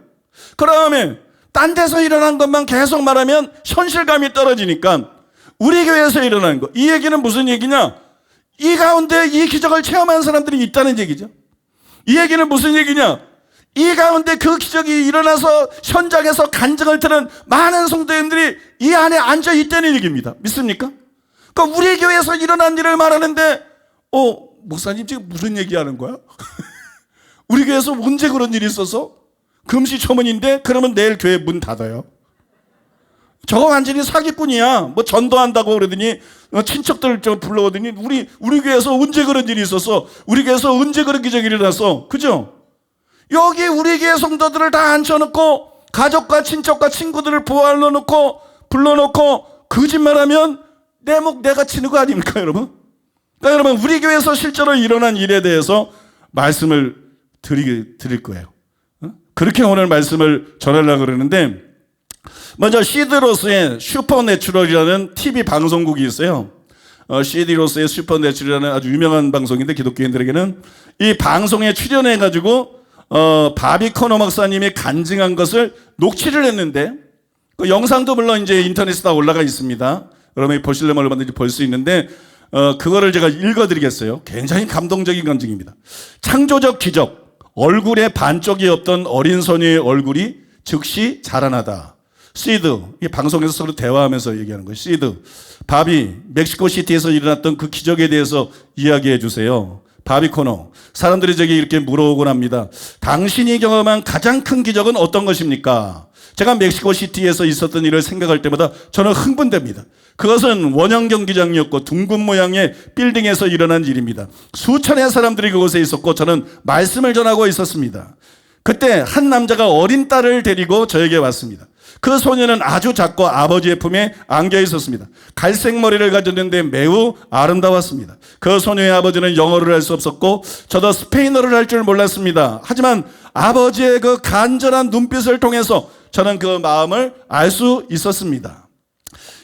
그 다음에 딴 데서 일어난 것만 계속 말하면 현실감이 떨어지니까 우리 교회에서 일어난 거. 이 얘기는 무슨 얘기냐? 이 가운데 이 기적을 체험한 사람들이 있다는 얘기죠. 이 얘기는 무슨 얘기냐? 이 가운데 그 기적이 일어나서 현장에서 간증을 들은 많은 성도님들이 이 안에 앉아 있다는 얘기입니다. 믿습니까? 그러니까 우리 교회에서 일어난 일을 말하는데 목사님 지금 무슨 얘기하는 거야? 우리 교회에서 언제 그런 일이 있어서? 금시초문인데 그러면 내일 교회 문 닫아요. 저거 완전히 사기꾼이야. 뭐 전도한다고 그러더니 친척들 좀 불러오더니 우리 교회에서 언제 그런 일이 있었어? 우리 교회에서 언제 그런 기적이 일어났어? 그죠? 여기 우리 교회 성도들을 다 앉혀놓고 가족과 친척과 친구들을 보호하러 놓고 불러놓고 거짓말하면 내 목 내가 치는 거 아닙니까 여러분? 그러니까 여러분 우리 교회에서 실제로 일어난 일에 대해서 말씀을 드릴 거예요. 그렇게 오늘 말씀을 전하려고 그러는데 먼저 시드로스의 슈퍼내추럴이라는 TV 방송국이 있어요. 시드로스의 슈퍼내추럴이라는 아주 유명한 방송인데 기독교인들에게는 이 방송에 출연해가지고 바비 코너 목사님이 간증한 것을 녹취를 했는데 그 영상도 물론 이제 인터넷에 다 올라가 있습니다. 여러분이 보시려면 얼마든지 볼 수 있는데 그거를 제가 읽어드리겠어요. 굉장히 감동적인 간증입니다. 창조적 기적. 얼굴에 반쪽이 없던 어린 소녀의 얼굴이 즉시 자라나다. 시드, 이 방송에서 서로 대화하면서 얘기하는 거예요. 시드, 바비, 멕시코시티에서 일어났던 그 기적에 대해서 이야기해 주세요. 바비 코너, 사람들이 저기 이렇게 물어오곤 합니다. 당신이 경험한 가장 큰 기적은 어떤 것입니까? 제가 멕시코시티에서 있었던 일을 생각할 때마다 저는 흥분됩니다. 그것은 원형 경기장이었고 둥근 모양의 빌딩에서 일어난 일입니다. 수천의 사람들이 그곳에 있었고 저는 말씀을 전하고 있었습니다. 그때 한 남자가 어린 딸을 데리고 저에게 왔습니다. 그 소녀는 아주 작고 아버지의 품에 안겨 있었습니다. 갈색 머리를 가졌는데 매우 아름다웠습니다. 그 소녀의 아버지는 영어를 할 수 없었고 저도 스페인어를 할 줄 몰랐습니다. 하지만 아버지의 그 간절한 눈빛을 통해서 저는 그 마음을 알 수 있었습니다.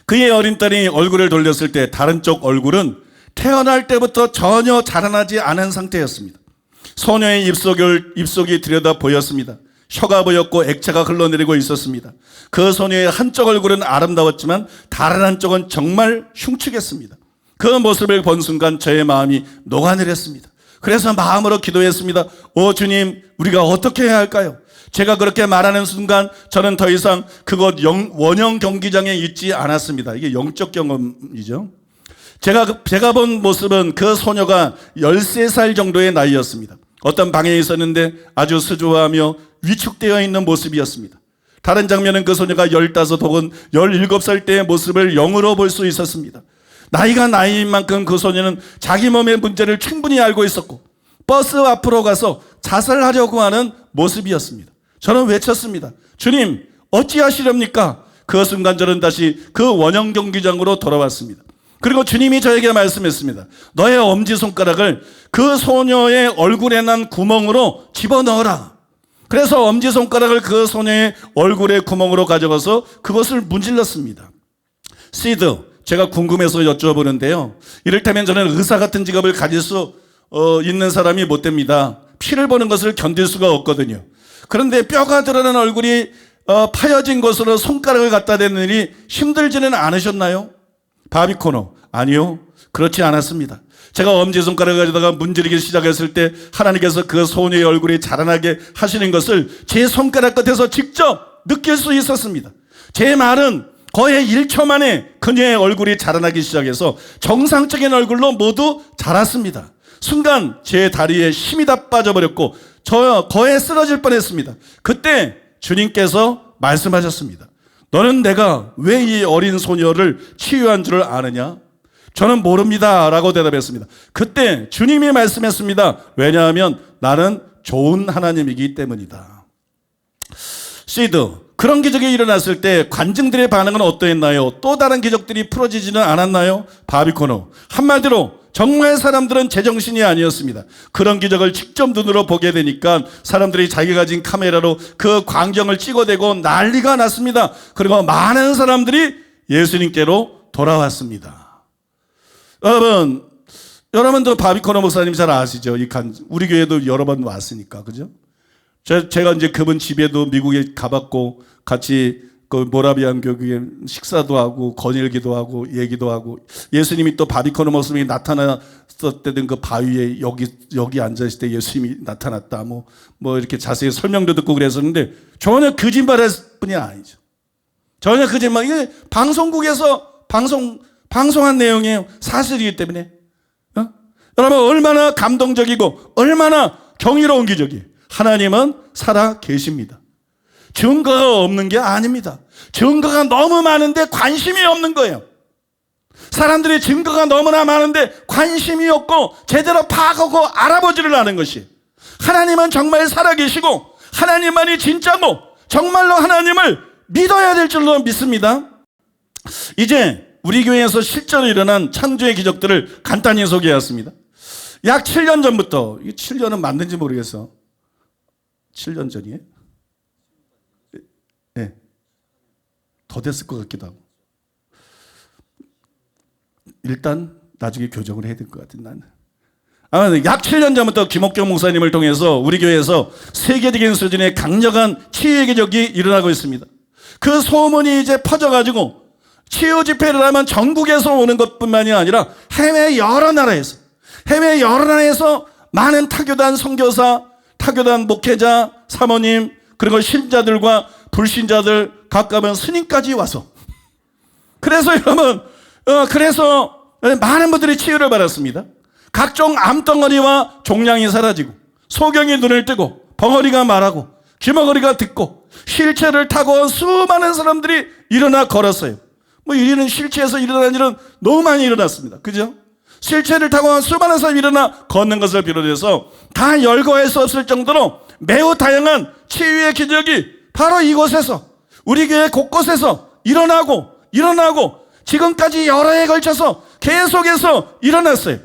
그의 어린 딸이 얼굴을 돌렸을 때 다른 쪽 얼굴은 태어날 때부터 전혀 자라나지 않은 상태였습니다. 소녀의 입속이 들여다 보였습니다. 혀가 보였고 액체가 흘러내리고 있었습니다. 그 소녀의 한쪽 얼굴은 아름다웠지만 다른 한쪽은 정말 흉측했습니다. 그 모습을 본 순간 저의 마음이 녹아내렸습니다. 그래서 마음으로 기도했습니다. 오 주님, 우리가 어떻게 해야 할까요? 제가 그렇게 말하는 순간 저는 더 이상 그곳 원형 경기장에 있지 않았습니다. 이게 영적 경험이죠. 제가 본 모습은 그 소녀가 13살 정도의 나이였습니다. 어떤 방에 있었는데 아주 수조하며 위축되어 있는 모습이었습니다. 다른 장면은 그 소녀가 15 혹은 17살 때의 모습을 영으로 볼 수 있었습니다. 나이가 나이인 만큼 그 소녀는 자기 몸의 문제를 충분히 알고 있었고 버스 앞으로 가서 자살하려고 하는 모습이었습니다. 저는 외쳤습니다. 주님, 어찌하시렵니까? 그 순간 저는 다시 그 원형 경기장으로 돌아왔습니다. 그리고 주님이 저에게 말씀했습니다. 너의 엄지손가락을 그 소녀의 얼굴에 난 구멍으로 집어넣어라. 그래서 엄지손가락을 그 소녀의 얼굴의 구멍으로 가져가서 그것을 문질렀습니다. 시드, 제가 궁금해서 여쭤보는데요. 이를테면 저는 의사 같은 직업을 가질 수 있는 사람이 못 됩니다. 피를 보는 것을 견딜 수가 없거든요. 그런데 뼈가 드러난 얼굴이 파여진 곳으로 손가락을 갖다 대는 일이 힘들지는 않으셨나요? 바비코너, 아니요. 그렇지 않았습니다. 제가 엄지손가락을 가져다가 문지르기 시작했을 때 하나님께서 그 소녀의 얼굴이 자라나게 하시는 것을 제 손가락 끝에서 직접 느낄 수 있었습니다. 제 말은 거의 1초 만에 그녀의 얼굴이 자라나기 시작해서 정상적인 얼굴로 모두 자랐습니다. 순간 제 다리에 힘이 다 빠져버렸고 저 거의 쓰러질 뻔했습니다. 그때 주님께서 말씀하셨습니다. 너는 내가 왜 이 어린 소녀를 치유한 줄을 아느냐? 저는 모릅니다 라고 대답했습니다. 그때 주님이 말씀했습니다. 왜냐하면 나는 좋은 하나님이기 때문이다. 시드, 그런 기적이 일어났을 때 관중들의 반응은 어떠했나요? 또 다른 기적들이 풀어지지는 않았나요? 바비코노, 한마디로 정말 사람들은 제정신이 아니었습니다. 그런 기적을 직접 눈으로 보게 되니까 사람들이 자기가 가진 카메라로 그 광경을 찍어대고 난리가 났습니다. 그리고 많은 사람들이 예수님께로 돌아왔습니다. 여러분도 바비코노 목사님 잘 아시죠? 우리 교회도 여러 번 왔으니까, 그죠? 제가 이제 그분 집에도 미국에 가봤고 같이 그 모라비안 교육에 식사도 하고 거닐기도 하고 얘기도 하고, 예수님이 또 바비코노 목사님이 나타났었던 그 바위에 여기 앉아 있을 때 예수님이 나타났다 뭐 이렇게 자세히 설명도 듣고 그랬었는데 전혀 거짓말할 뿐이 아니죠. 전혀 거짓말. 이게 방송국에서 방송한 내용이에요. 사실이기 때문에. 여러분, 얼마나 감동적이고 얼마나 경이로운 기적이에요. 하나님은 살아 계십니다. 증거가 없는 게 아닙니다. 증거가 너무 많은데 관심이 없는 거예요. 사람들이 증거가 너무나 많은데 관심이 없고 제대로 파악하고 알아보지를 않은 것이, 하나님은 정말 살아계시고 하나님만이 진짜고 정말로 하나님을 믿어야 될 줄로 믿습니다. 이제 우리 교회에서 실제로 일어난 창조의 기적들을 간단히 소개했습니다. 약 7년 전부터, 이게 7년은 맞는지 모르겠어. 7년 전이에요? 네. 더 됐을 것 같기도 하고. 일단 나중에 교정을 해야 될 것 같은 나는. 약 7년 전부터 김옥경 목사님을 통해서 우리 교회에서 세계적인 수준의 강력한 치유의 기적이 일어나고 있습니다. 그 소문이 이제 퍼져가지고 치유 집회를 하면 전국에서 오는 것뿐만이 아니라 해외 여러 나라에서 많은 타교단 선교사, 타교단 목회자, 사모님, 그리고 신자들과 불신자들, 가까운 스님까지 와서, 그래서 여러분, 그래서 많은 분들이 치유를 받았습니다. 각종 암덩어리와 종양이 사라지고, 소경이 눈을 뜨고, 벙어리가 말하고, 귀머거리가 듣고, 실체를 타고 수많은 사람들이 일어나 걸었어요. 이런 실체에서 일어난 일은 너무 많이 일어났습니다. 그죠? 실체를 타고 수많은 사람이 일어나 걷는 것을 비롯해서 다 열거할 수 없을 정도로 매우 다양한 치유의 기적이 바로 이곳에서, 우리 교회 곳곳에서 일어나고 지금까지 여러 해에 걸쳐서 계속해서 일어났어요.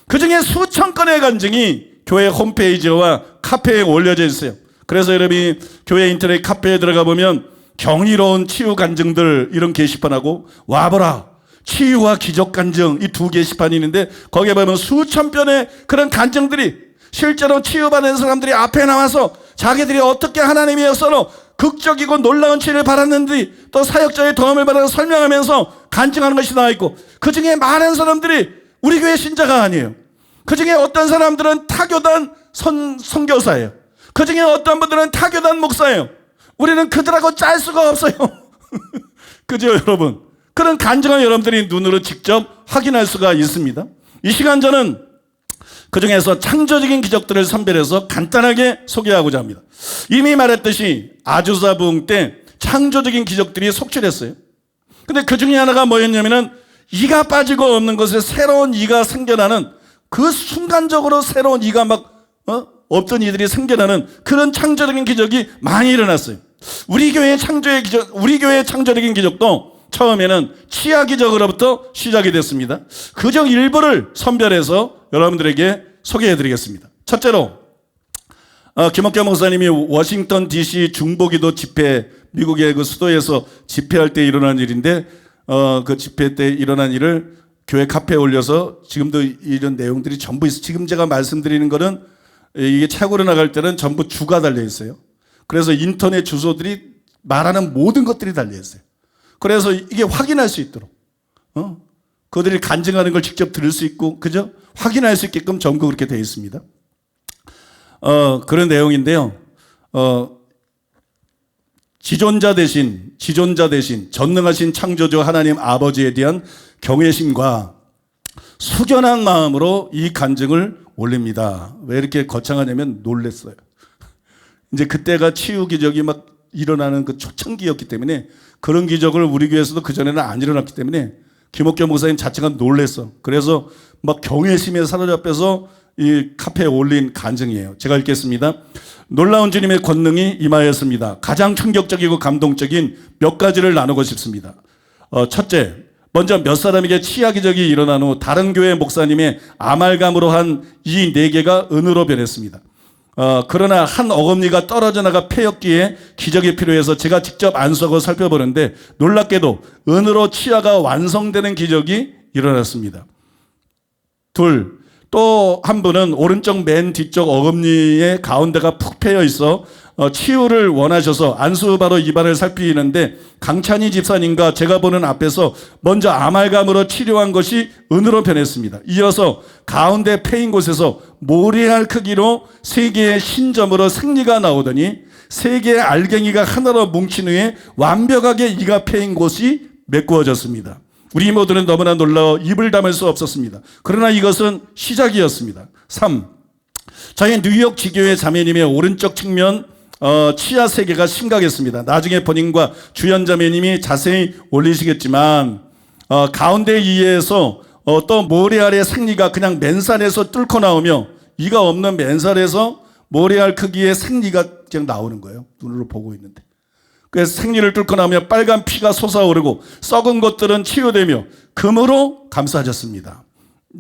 그 중에 수천 건의 간증이 교회 홈페이지와 카페에 올려져 있어요. 그래서 여러분이 교회 인터넷 카페에 들어가 보면 경이로운 치유 간증들 이런 게시판하고 와보라 치유와 기적 간증 이 두 게시판이 있는데, 거기에 보면 수천 편의 그런 간증들이, 실제로 치유받은 사람들이 앞에 나와서 자기들이 어떻게 하나님의 역사로 극적이고 놀라운 치유를 받았는지 또 사역자의 도움을 받아서 설명하면서 간증하는 것이 나와 있고, 그 중에 많은 사람들이 우리 교회 신자가 아니에요. 그 중에 어떤 사람들은 타교단 선교사예요. 그 중에 어떤 분들은 타교단 목사예요. 우리는 그들하고 짤 수가 없어요. 그죠, 여러분? 그런 간증을 여러분들이 눈으로 직접 확인할 수가 있습니다. 이 시간 저는 그 중에서 창조적인 기적들을 선별해서 간단하게 소개하고자 합니다. 이미 말했듯이 아주사 부흥 때 창조적인 기적들이 속출했어요. 근데 그 중에 하나가 뭐였냐면은 이가 빠지고 없는 것에 새로운 이가 생겨나는, 그 순간적으로 새로운 이가 없던 이들이 생겨나는 그런 창조적인 기적이 많이 일어났어요. 우리 교회의 창조적인 기적도 처음에는 치아 기적으로부터 시작이 됐습니다. 그중 일부를 선별해서 여러분들에게 소개해 드리겠습니다. 첫째로, 김옥경 목사님이 워싱턴 DC 중보기도 집회, 미국의 그 수도에서 집회할 때 일어난 일인데, 그 집회 때 일어난 일을 교회 카페에 올려서 지금도 이런 내용들이 전부 있어요. 지금 제가 말씀드리는 거는 이게 책으로 나갈 때는 전부 주가 달려 있어요. 그래서 인터넷 주소들이 말하는 모든 것들이 달려 있어요. 그래서 이게 확인할 수 있도록, 그들이 간증하는 걸 직접 들을 수 있고, 그죠? 확인할 수 있게끔 전부 그렇게 되어 있습니다. 그런 내용인데요. 지존자 대신 전능하신 창조주 하나님 아버지에 대한 경외심과 숙연한 마음으로 이 간증을 올립니다. 왜 이렇게 거창하냐면 놀랬어요. 이제 그때가 치유 기적이 막 일어나는 그 초창기였기 때문에, 그런 기적을 우리 교회에서도 그전에는 안 일어났기 때문에 김옥교 목사님 자체가 놀랬어. 그래서 막 경외심에 사로잡혀서 이 카페에 올린 간증이에요. 제가 읽겠습니다. 놀라운 주님의 권능이 임하였습니다. 가장 충격적이고 감동적인 몇 가지를 나누고 싶습니다. 첫째, 먼저 몇 사람에게 치아 기적이 일어난 후 다른 교회 목사님의 아말감으로 한 이 4개가 은으로 변했습니다. 그러나 한 어금니가 떨어져 나가 폐였기에 기적이 필요해서 제가 직접 안수하고 살펴보는데 놀랍게도 은으로 치아가 완성되는 기적이 일어났습니다. 둘, 또 한 분은 오른쪽 맨 뒤쪽 어금니의 가운데가 푹 패여 있어 치유를 원하셔서 안수 바로 입안을 살피는데 강찬희 집사님과 제가 보는 앞에서 먼저 아말감으로 치료한 것이 은으로 변했습니다. 이어서 가운데 패인 곳에서 모래알 크기로 3개의 신점으로 생리가 나오더니 3개의 알갱이가 하나로 뭉친 후에 완벽하게 이가 패인 곳이 메꾸어졌습니다. 우리 모두는 너무나 놀라워 입을 담을 수 없었습니다. 그러나 이것은 시작이었습니다. 3. 저희 뉴욕 지교회 자매님의 오른쪽 측면 치아 3개가 심각했습니다. 나중에 본인과 주연 자매님이 자세히 올리시겠지만 가운데 이에서 또 모래알의 생리가 그냥 맨살에서 뚫고 나오며 이가 없는 맨살에서 모래알 크기의 생리가 그냥 나오는 거예요. 눈으로 보고 있는데. 그래서 생리를 뚫고 나오면 빨간 피가 솟아오르고 썩은 것들은 치유되며 금으로 감싸졌습니다.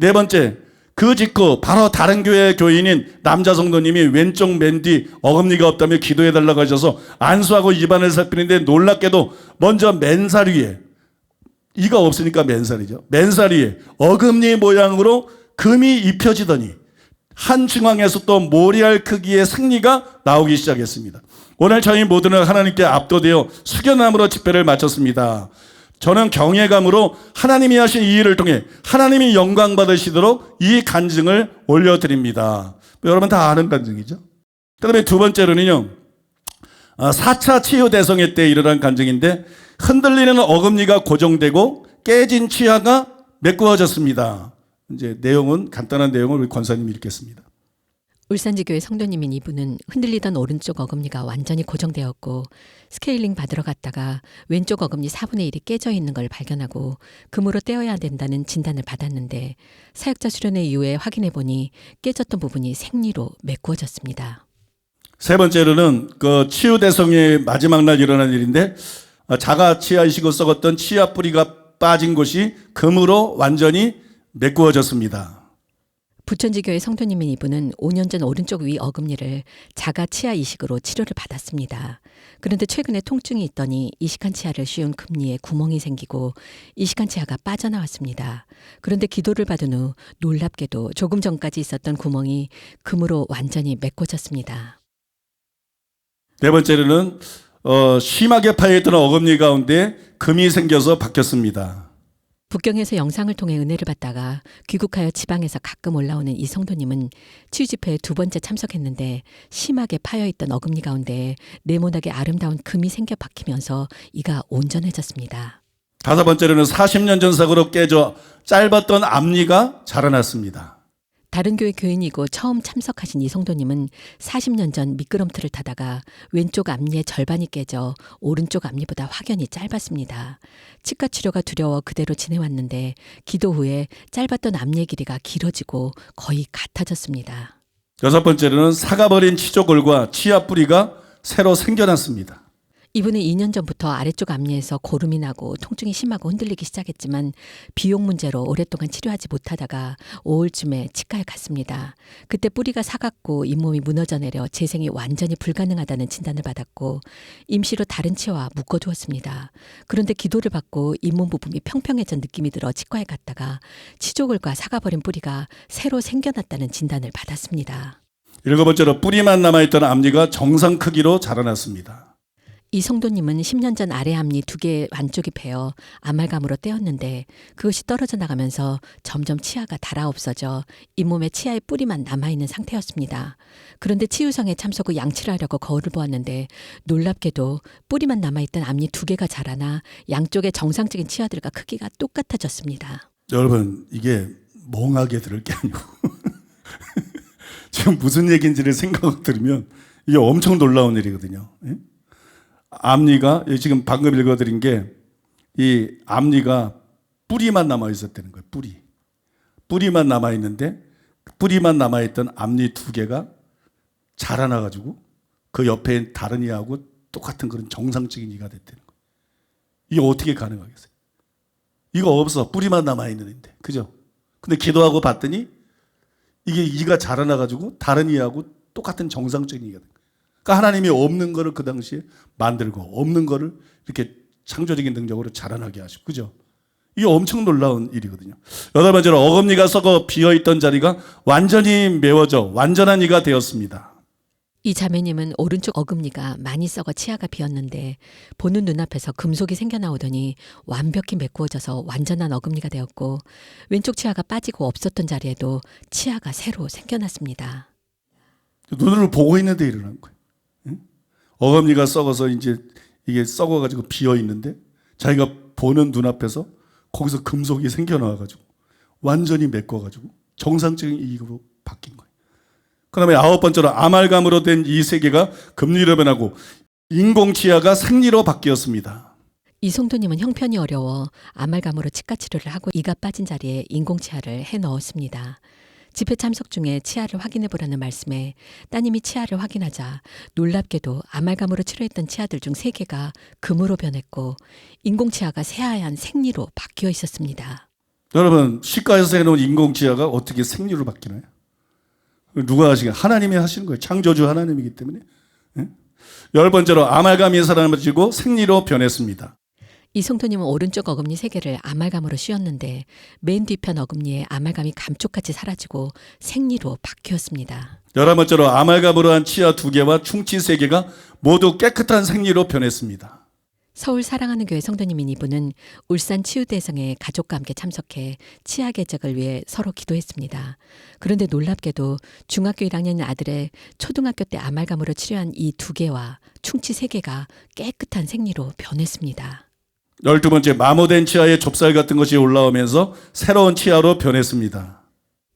4번째, 그 직후 바로 다른 교회 교인인 남자 성도님이 왼쪽 맨 뒤 어금니가 없다며 기도해달라고 하셔서 안수하고 입안을 살피는데 놀랍게도 먼저 맨살 위에, 이가 없으니까 맨살이죠. 맨살 위에 어금니 모양으로 금이 입혀지더니 한 중앙에서 또 모래알 크기의 생리가 나오기 시작했습니다. 오늘 저희 모두는 하나님께 압도되어 숙연함으로 집회를 마쳤습니다. 저는 경외감으로 하나님이 하신 이 일을 통해 하나님이 영광 받으시도록 이 간증을 올려드립니다. 여러분 다 아는 간증이죠. 그 다음에 2번째로는요, 4차 치유 대성회 때 일어난 간증인데 흔들리는 어금니가 고정되고 깨진 치아가 메꾸어졌습니다. 이제 내용은 간단한 내용을 우리 권사님이 읽겠습니다. 울산지교회 성도님인 이분은 흔들리던 오른쪽 어금니가 완전히 고정되었고 스케일링 받으러 갔다가 왼쪽 어금니 4분의 1이 깨져 있는 걸 발견하고 금으로 떼어야 된다는 진단을 받았는데 사역자 수련회 이후에 확인해 보니 깨졌던 부분이 생리로 메꾸어졌습니다. 3번째로는 그 치유 대성의 마지막 날 일어난 일인데 자가 치아 이식을 썩었던 치아 뿌리가 빠진 곳이 금으로 완전히 메꾸어졌습니다. 부천지교회 성도님인 이분은 5년 전 오른쪽 위 어금니를 자가 치아 이식으로 치료를 받았습니다. 그런데 최근에 통증이 있더니 이식한 치아를 씌운 금니에 구멍이 생기고 이식한 치아가 빠져나왔습니다. 그런데 기도를 받은 후 놀랍게도 조금 전까지 있었던 구멍이 금으로 완전히 메꿔졌습니다. 4번째로는 심하게 파여있던 어금니 가운데 금이 생겨서 바뀌었습니다. 북경에서 영상을 통해 은혜를 받다가 귀국하여 지방에서 가끔 올라오는 이 성도님은 치유 집회에 2번째 참석했는데 심하게 파여있던 어금니 가운데 네모나게 아름다운 금이 생겨 박히면서 이가 온전해졌습니다. 5번째로는 40년 전 사고로 깨져 짧았던 앞니가 자라났습니다. 다른 교회 교인이고 처음 참석하신 이 성도님은 40년 전 미끄럼틀을 타다가 왼쪽 앞니의 절반이 깨져 오른쪽 앞니보다 확연히 짧았습니다. 치과 치료가 두려워 그대로 지내왔는데 기도 후에 짧았던 앞니의 길이가 길어지고 거의 같아졌습니다. 6번째로는 사가버린 치조골과 치아 뿌리가 새로 생겨났습니다. 이분은 2년 전부터 아래쪽 앞니에서 고름이 나고 통증이 심하고 흔들리기 시작했지만 비용 문제로 오랫동안 치료하지 못하다가 5월쯤에 치과에 갔습니다. 그때 뿌리가 사갔고 잇몸이 무너져 내려 재생이 완전히 불가능하다는 진단을 받았고 임시로 다른 치아와 묶어두었습니다. 그런데 기도를 받고 잇몸 부분이 평평해진 느낌이 들어 치과에 갔다가 치조골과 사가버린 뿌리가 새로 생겨났다는 진단을 받았습니다. 7번째로 뿌리만 남아있던 앞니가 정상 크기로 자라났습니다. 이 성도님은 10년 전 아래 앞니 2개 안쪽이 베어 아말감으로 떼었는데 그것이 떨어져 나가면서 점점 치아가 닳아 없어져 잇몸에 치아의 뿌리만 남아있는 상태였습니다. 그런데 치유성에 참석 후 양치를 하려고 거울을 보았는데 놀랍게도 뿌리만 남아있던 앞니 2개가 자라나 양쪽의 정상적인 치아들과 크기가 똑같아졌습니다. 여러분 이게 멍하게 들을 게 아니고 지금 무슨 얘기인지를 생각하고 들으면 이게 엄청 놀라운 일이거든요. 예? 앞니가 지금 방금 읽어드린 게 이 앞니가 뿌리만 남아 있었다는 거예요. 뿌리만 남아 있는데 뿌리만 남아 있던 앞니 두 개가 자라나 가지고 그 옆에 다른 이하고 똑같은 그런 정상적인 이가 됐다는 거예요. 이게 어떻게 가능하겠어요? 이거 없어. 뿌리만 남아 있는데. 그죠? 근데 기도하고 봤더니 이게 이가 자라나 가지고 다른 이하고 똑같은 정상적인 이가 된 거예요. 그러니까 하나님이 없는 거를 그 당시에 만들고 없는 거를 이렇게 창조적인 능력으로 자라나게 하시고. 그죠? 이게 엄청 놀라운 일이거든요. 여덟 번째로 어금니가 썩어 비어있던 자리가 완전히 메워져 완전한 이가 되었습니다. 이 자매님은 오른쪽 어금니가 많이 썩어 치아가 비었는데 보는 눈앞에서 금속이 생겨나오더니 완벽히 메꾸어져서 완전한 어금니가 되었고, 왼쪽 치아가 빠지고 없었던 자리에도 치아가 새로 생겨났습니다. 눈으로 보고 있는데 일어난 거예요. 응? 어금니가 썩어서 이제 이게 썩어가지고 비어 있는데 자기가 보는 눈앞에서 거기서 금속이 생겨나와가지고 완전히 메꿔가지고 정상적인 이익으로 바뀐 거예요. 그 다음에 아홉 번째로 아말감으로 된 이 세계가 금리로 변하고 인공치아가 생리로 바뀌었습니다. 이 성도님은 형편이 어려워 아말감으로 치과 치료를 하고 이가 빠진 자리에 인공치아를 해 넣었습니다. 집회 참석 중에 치아를 확인해 보라는 말씀에 따님이 치아를 확인하자 놀랍게도 아말감으로 치료했던 치아들 중 3개가 금으로 변했고 인공치아가 새하얀 생리로 바뀌어 있었습니다. 여러분, 치과에서 해놓은 인공치아가 어떻게 생리로 바뀌나요? 누가 하시게? 하나님이 하시는 거예요. 창조주 하나님이기 때문에. 열 번째로 아말감이 사라지고 생리로 변했습니다. 이 성도님은 오른쪽 어금니 3개를 아말감으로 씌웠는데 맨 뒤편 어금니에 아말감이 감쪽같이 사라지고 생리로 바뀌었습니다. 11번째로 아말감으로 한 치아 2개와 충치 3개가 모두 깨끗한 생리로 변했습니다. 서울 사랑하는 교회 성도님인 이분은 울산 치유대성에 가족과 함께 참석해 치아 개적을 위해 서로 기도했습니다. 그런데 놀랍게도 중학교 1학년 아들의 초등학교 때 아말감으로 치료한 이 2개와 충치 3개가 깨끗한 생리로 변했습니다. 12번째, 마모된 치아에 좁쌀 같은 것이 올라오면서 새로운 치아로 변했습니다.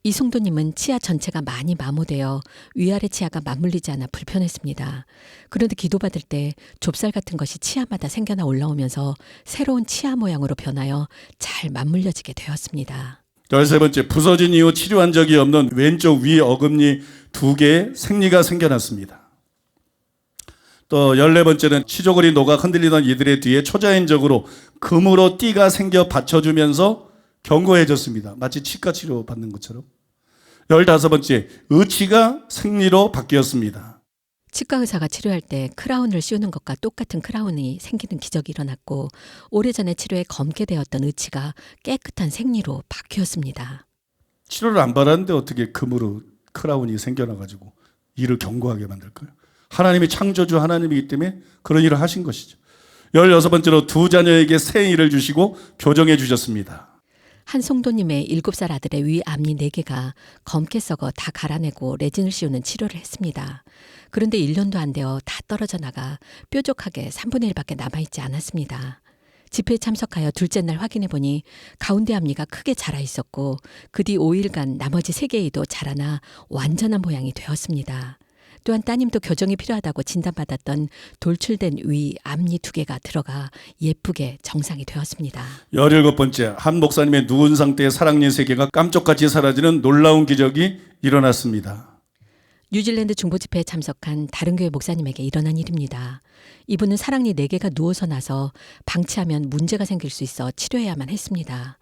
이 성도님은 치아 전체가 많이 마모되어 위아래 치아가 맞물리지 않아 불편했습니다. 그런데 기도받을 때 좁쌀 같은 것이 치아마다 생겨나 올라오면서 새로운 치아 모양으로 변하여 잘 맞물려지게 되었습니다. 13번째, 부서진 이후 치료한 적이 없는 왼쪽 위 어금니 2개에 생리가 생겨났습니다. 또 14번째는 치조골이 녹아 흔들리던 이들의 뒤에 초자연적으로 금으로 띠가 생겨 받쳐주면서 견고해졌습니다. 마치 치과 치료 받는 것처럼. 15번째, 의치가 생리로 바뀌었습니다. 치과 의사가 치료할 때 크라운을 씌우는 것과 똑같은 크라운이 생기는 기적이 일어났고 오래전에 치료에 검게 되었던 의치가 깨끗한 생리로 바뀌었습니다. 치료를 안 받았는데 어떻게 금으로 크라운이 생겨나가지고 이를 견고하게 만들까요? 하나님이 창조주 하나님이기 때문에 그런 일을 하신 것이죠. 16번째로 2 자녀에게 새 일을 주시고 교정해 주셨습니다. 한 성도님의 7살 아들의 위 앞니 4개가 검게 썩어 다 갈아내고 레진을 씌우는 치료를 했습니다. 그런데 1년도 안 되어 다 떨어져 나가 뾰족하게 3분의 1밖에 남아있지 않았습니다. 집회에 참석하여 둘째 날 확인해 보니 가운데 앞니가 크게 자라 있었고 그 뒤 5일간 나머지 3개의도 자라나 완전한 모양이 되었습니다. 또한 따님도 교정이 필요하다고 진단받았던 돌출된 위 앞니 2개가 들어가 예쁘게 정상이 되었습니다. 17번째, 한 목사님의 누운 상태의 사랑니 3개가 깜짝같이 사라지는 놀라운 기적이 일어났습니다. 뉴질랜드 중보 집회에 참석한 다른 교회 목사님에게 일어난 일입니다. 이분은 사랑니 4개가 누워서 나서 방치하면 문제가 생길 수 있어 치료해야만 했습니다.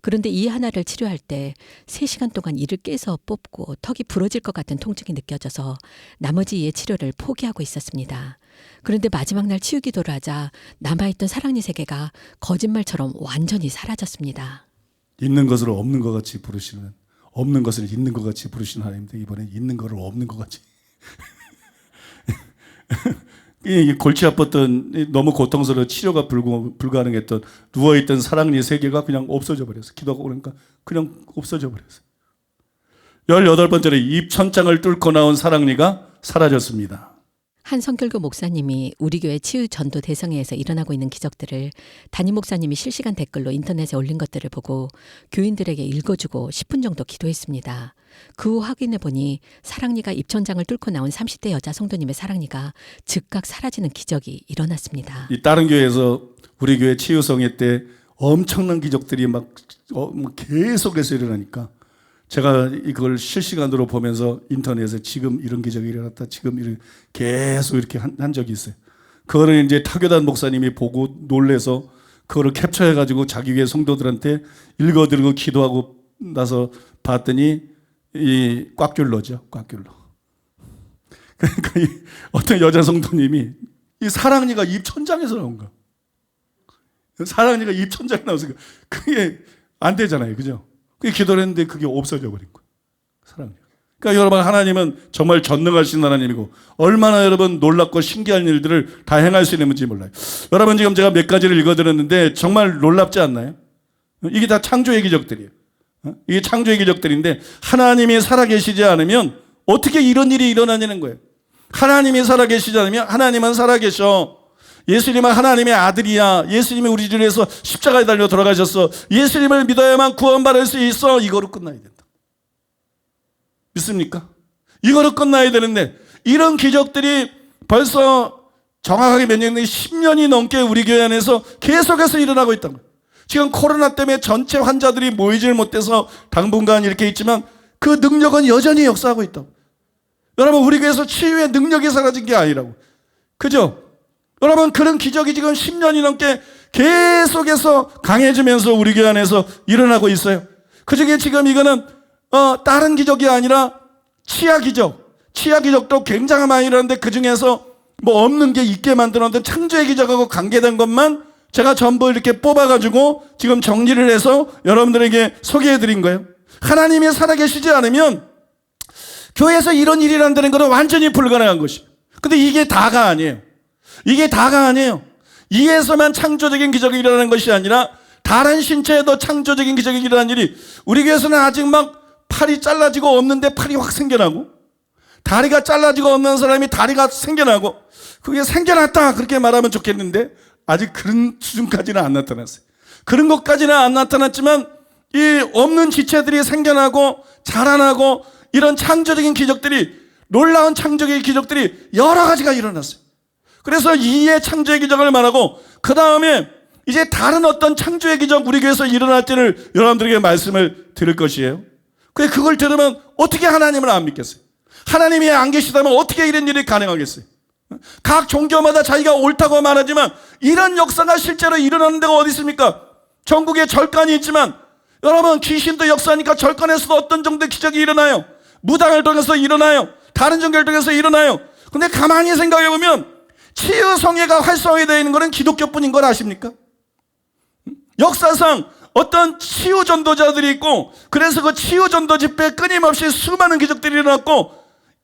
그런데 이 하나를 치료할 때 3시간 동안 이를 깨서 뽑고 턱이 부러질 것 같은 통증이 느껴져서 나머지 이의 치료를 포기하고 있었습니다. 그런데 마지막 날 치유 기도를 하자 남아있던 사랑니 3개가 거짓말처럼 완전히 사라졌습니다. 있는 것을 없는 것 같이 부르시는, 없는 것을 있는 것 같이 부르시는 하나님도 이번에 있는 것을 없는 것 같이. 이 골치 아팠던, 너무 고통스러워 치료가 불가능했던 누워있던 사랑니 3개가 그냥 없어져 버렸어요. 기도하고 그러니까 그냥 없어져 버렸어요. 18번째로 입 천장을 뚫고 나온 사랑니가 사라졌습니다. 한 성결교 목사님이 우리 교회 치유 전도 대성회에서 일어나고 있는 기적들을 담임 목사님이 실시간 댓글로 인터넷에 올린 것들을 보고 교인들에게 읽어주고 10분 정도 기도했습니다. 그 후 확인해 보니 사랑니가 입천장을 뚫고 나온 30대 여자 성도님의 사랑니가 즉각 사라지는 기적이 일어났습니다. 이 다른 교회에서 우리 교회 치유성회 때 엄청난 기적들이 막 계속해서 일어나니까 제가 이걸 실시간으로 보면서 인터넷에 지금 이런 기적이 일어났다, 지금 이런 계속 이렇게 한 적이 있어요. 그거를 이제 타교단 목사님이 보고 놀래서 그거를 캡처해가지고 자기 교회 성도들한테 읽어드리고 기도하고 나서 봤더니 이 꽉귤러죠, 꽉귤러. 그러니까 어떤 여자 성도님이 이 사랑니가 입 천장에서 나온 거야. 사랑니가 입 천장에 나와서 그게 안 되잖아요, 그죠? 그게 기도를 했는데 그게 없어져 버린 거야, 사랑니. 그러니까 여러분, 하나님은 정말 전능하신 하나님이고 얼마나 여러분 놀랍고 신기한 일들을 다 행할 수 있는지 몰라요. 여러분, 지금 제가 몇 가지를 읽어드렸는데 정말 놀랍지 않나요? 이게 다 창조의 기적들이에요. 이게 창조의 기적들인데 하나님이 살아계시지 않으면 어떻게 이런 일이 일어나냐는 거예요. 하나님이 살아계시지 않으면, 하나님은 살아계셔. 예수님은 하나님의 아들이야. 예수님이 우리 주를 위해서 십자가에 달려 돌아가셨어. 예수님을 믿어야만 구원받을 수 있어. 이거로 끝나야 된다. 믿습니까? 이거로 끝나야 되는데 이런 기적들이 벌써 정확하게 몇 년이 10년이 넘게 우리 교회 안에서 계속해서 일어나고 있다는 거예요. 지금 코로나 때문에 전체 환자들이 모이질 못해서 당분간 이렇게 있지만 그 능력은 여전히 역사하고 있다고. 여러분, 우리 교회에서 치유의 능력이 사라진 게 아니라고. 그죠? 여러분, 그런 기적이 지금 10년이 넘게 계속해서 강해지면서 우리 교회 안에서 일어나고 있어요. 그 중에 지금 이거는 다른 기적이 아니라 치아 기적. 치아 기적도 굉장히 많이 일어나는데 그 중에서 뭐 없는 게 있게 만드는 어떤 창조의 기적하고 관계된 것만 제가 전부 이렇게 뽑아가지고 지금 정리를 해서 여러분들에게 소개해드린 거예요. 하나님이 살아계시지 않으면 교회에서 이런 일이 일어난다는 것은 완전히 불가능한 것이에요. 근데 이게 다가 아니에요. 이게 다가 아니에요. 이에서만 창조적인 기적이 일어나는 것이 아니라 다른 신체에도 창조적인 기적이 일어나는 일이 우리 교회에서는 아직 막 팔이 잘라지고 없는데 팔이 확 생겨나고, 다리가 잘라지고 없는 사람이 다리가 생겨나고, 그게 생겨났다 그렇게 말하면 좋겠는데 아직 그런 수준까지는 안 나타났어요. 그런 것까지는 안 나타났지만 이 없는 지체들이 생겨나고 자라나고 이런 창조적인 기적들이, 놀라운 창조적인 기적들이 여러 가지가 일어났어요. 그래서 이의 창조의 기적을 말하고 그 다음에 이제 다른 어떤 창조의 기적 우리 교회에서 일어날 때를 여러분들에게 말씀을 드릴 것이에요. 근데 그걸 들으면 어떻게 하나님을 안 믿겠어요? 하나님이 안 계시다면 어떻게 이런 일이 가능하겠어요? 각 종교마다 자기가 옳다고 말하지만 이런 역사가 실제로 일어나는 데가 어디 있습니까? 전국에 절간이 있지만 여러분, 귀신도 역사하니까 절간에서도 어떤 정도의 기적이 일어나요. 무당을 통해서 일어나요. 다른 종교를 통해서 일어나요. 근데 가만히 생각해 보면 치유성회가 활성화되어 있는 것은 기독교뿐인 걸 아십니까? 역사상 어떤 치유 전도자들이 있고, 그래서 그 치유 전도 집회에 끊임없이 수많은 기적들이 일어났고,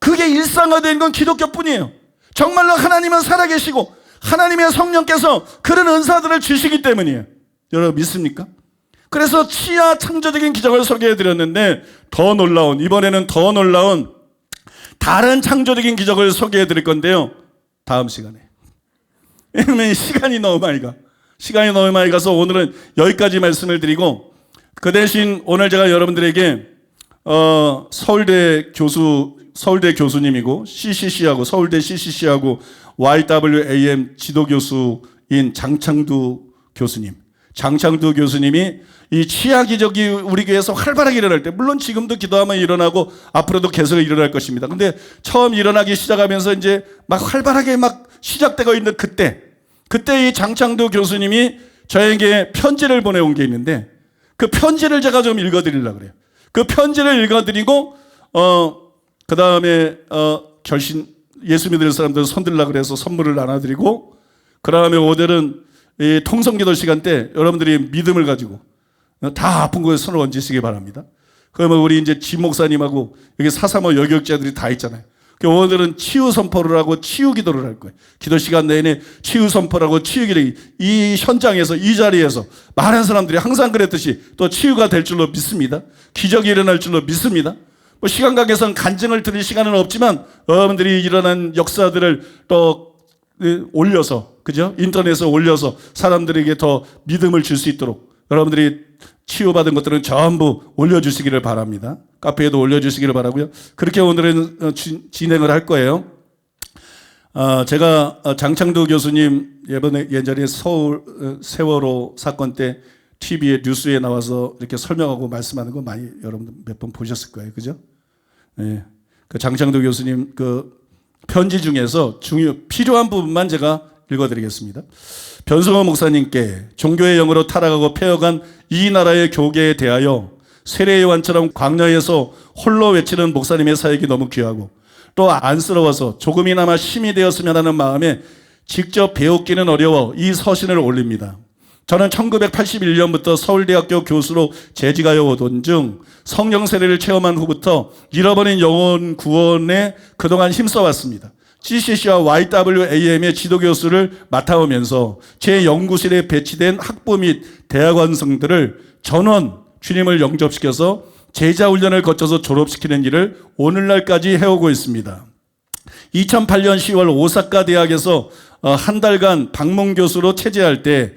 그게 일상화된 건 기독교뿐이에요. 정말로 하나님은 살아계시고 하나님의 성령께서 그런 은사들을 주시기 때문이에요. 여러분 믿습니까? 그래서 치아 창조적인 기적을 소개해 드렸는데 이번에는 더 놀라운 다른 창조적인 기적을 소개해 드릴 건데요, 다음 시간에. 왜냐면 시간이 너무 많이 가서 오늘은 여기까지 말씀을 드리고, 그 대신 오늘 제가 여러분들에게 서울대 교수님이고 서울대 CCC하고 YWAM 지도교수인 장창두 교수님이 이 치아 기적이 우리 교회에서 활발하게 일어날 때, 물론 지금도 기도하면 일어나고 앞으로도 계속 일어날 것입니다. 근데 처음 일어나기 시작하면서 이제 막 활발하게 막 시작되고 있는 그때 이 장창두 교수님이 저에게 편지를 보내온 게 있는데, 그 편지를 제가 좀 읽어드리려고 그래요. 그 편지를 읽어드리고 그 다음에 예수 믿을 사람들 손들라고 그래서 선물을 나눠드리고, 그 다음에 오늘은 이 통성기도 시간 때 여러분들이 믿음을 가지고 다 아픈 곳에 손을 얹으시기 바랍니다. 그러면 우리 이제 지 목사님하고 여기 435 여격자들이 다 있잖아요. 오늘은 치유 선포를 하고 치유 기도를 할 거예요. 기도 시간 내내 치유 선포를 하고 치유 기도, 이 현장에서, 이 자리에서 많은 사람들이 항상 그랬듯이 또 치유가 될 줄로 믿습니다. 기적이 일어날 줄로 믿습니다. 뭐 시간 관계상 간증을 드릴 시간은 없지만 여러분들이 일어난 역사들을 또 올려서, 그죠? 인터넷에 올려서 사람들에게 더 믿음을 줄 수 있도록 여러분들이 치유받은 것들은 전부 올려주시기를 바랍니다. 카페에도 올려주시기를 바라고요. 그렇게 오늘은 진행을 할 거예요. 제가 장창두 교수님 예전에 세월호 사건 때 TV에 뉴스에 나와서 이렇게 설명하고 말씀하는 거 많이 여러분들 몇 번 보셨을 거예요. 그죠? 예. 그 장창도 교수님 그 편지 중에서 필요한 부분만 제가 읽어드리겠습니다. 변성호 목사님께 종교의 영으로 타락하고 폐허간 이 나라의 교계에 대하여 세례요한처럼 광야에서 홀로 외치는 목사님의 사역이 너무 귀하고 또 안쓰러워서 조금이나마 힘이 되었으면 하는 마음에 직접 배우기는 어려워 이 서신을 올립니다. 저는 1981년부터 서울대학교 교수로 재직하여 오던 중 성령 세례를 체험한 후부터 잃어버린 영혼 구원에 그동안 힘써왔습니다. GCC와 YWAM의 지도교수를 맡아오면서 제 연구실에 배치된 학부 및 대학원생들을 전원 주님을 영접시켜서 제자훈련을 거쳐서 졸업시키는 일을 오늘날까지 해오고 있습니다. 2008년 10월 오사카 대학에서 한 달간 방문 교수로 체제할 때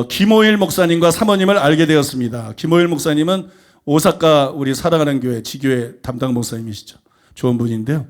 김호일 목사님과 사모님을 알게 되었습니다. 김호일 목사님은 오사카 우리 사랑하는 교회 지교회 담당 목사님이시죠. 좋은 분인데요.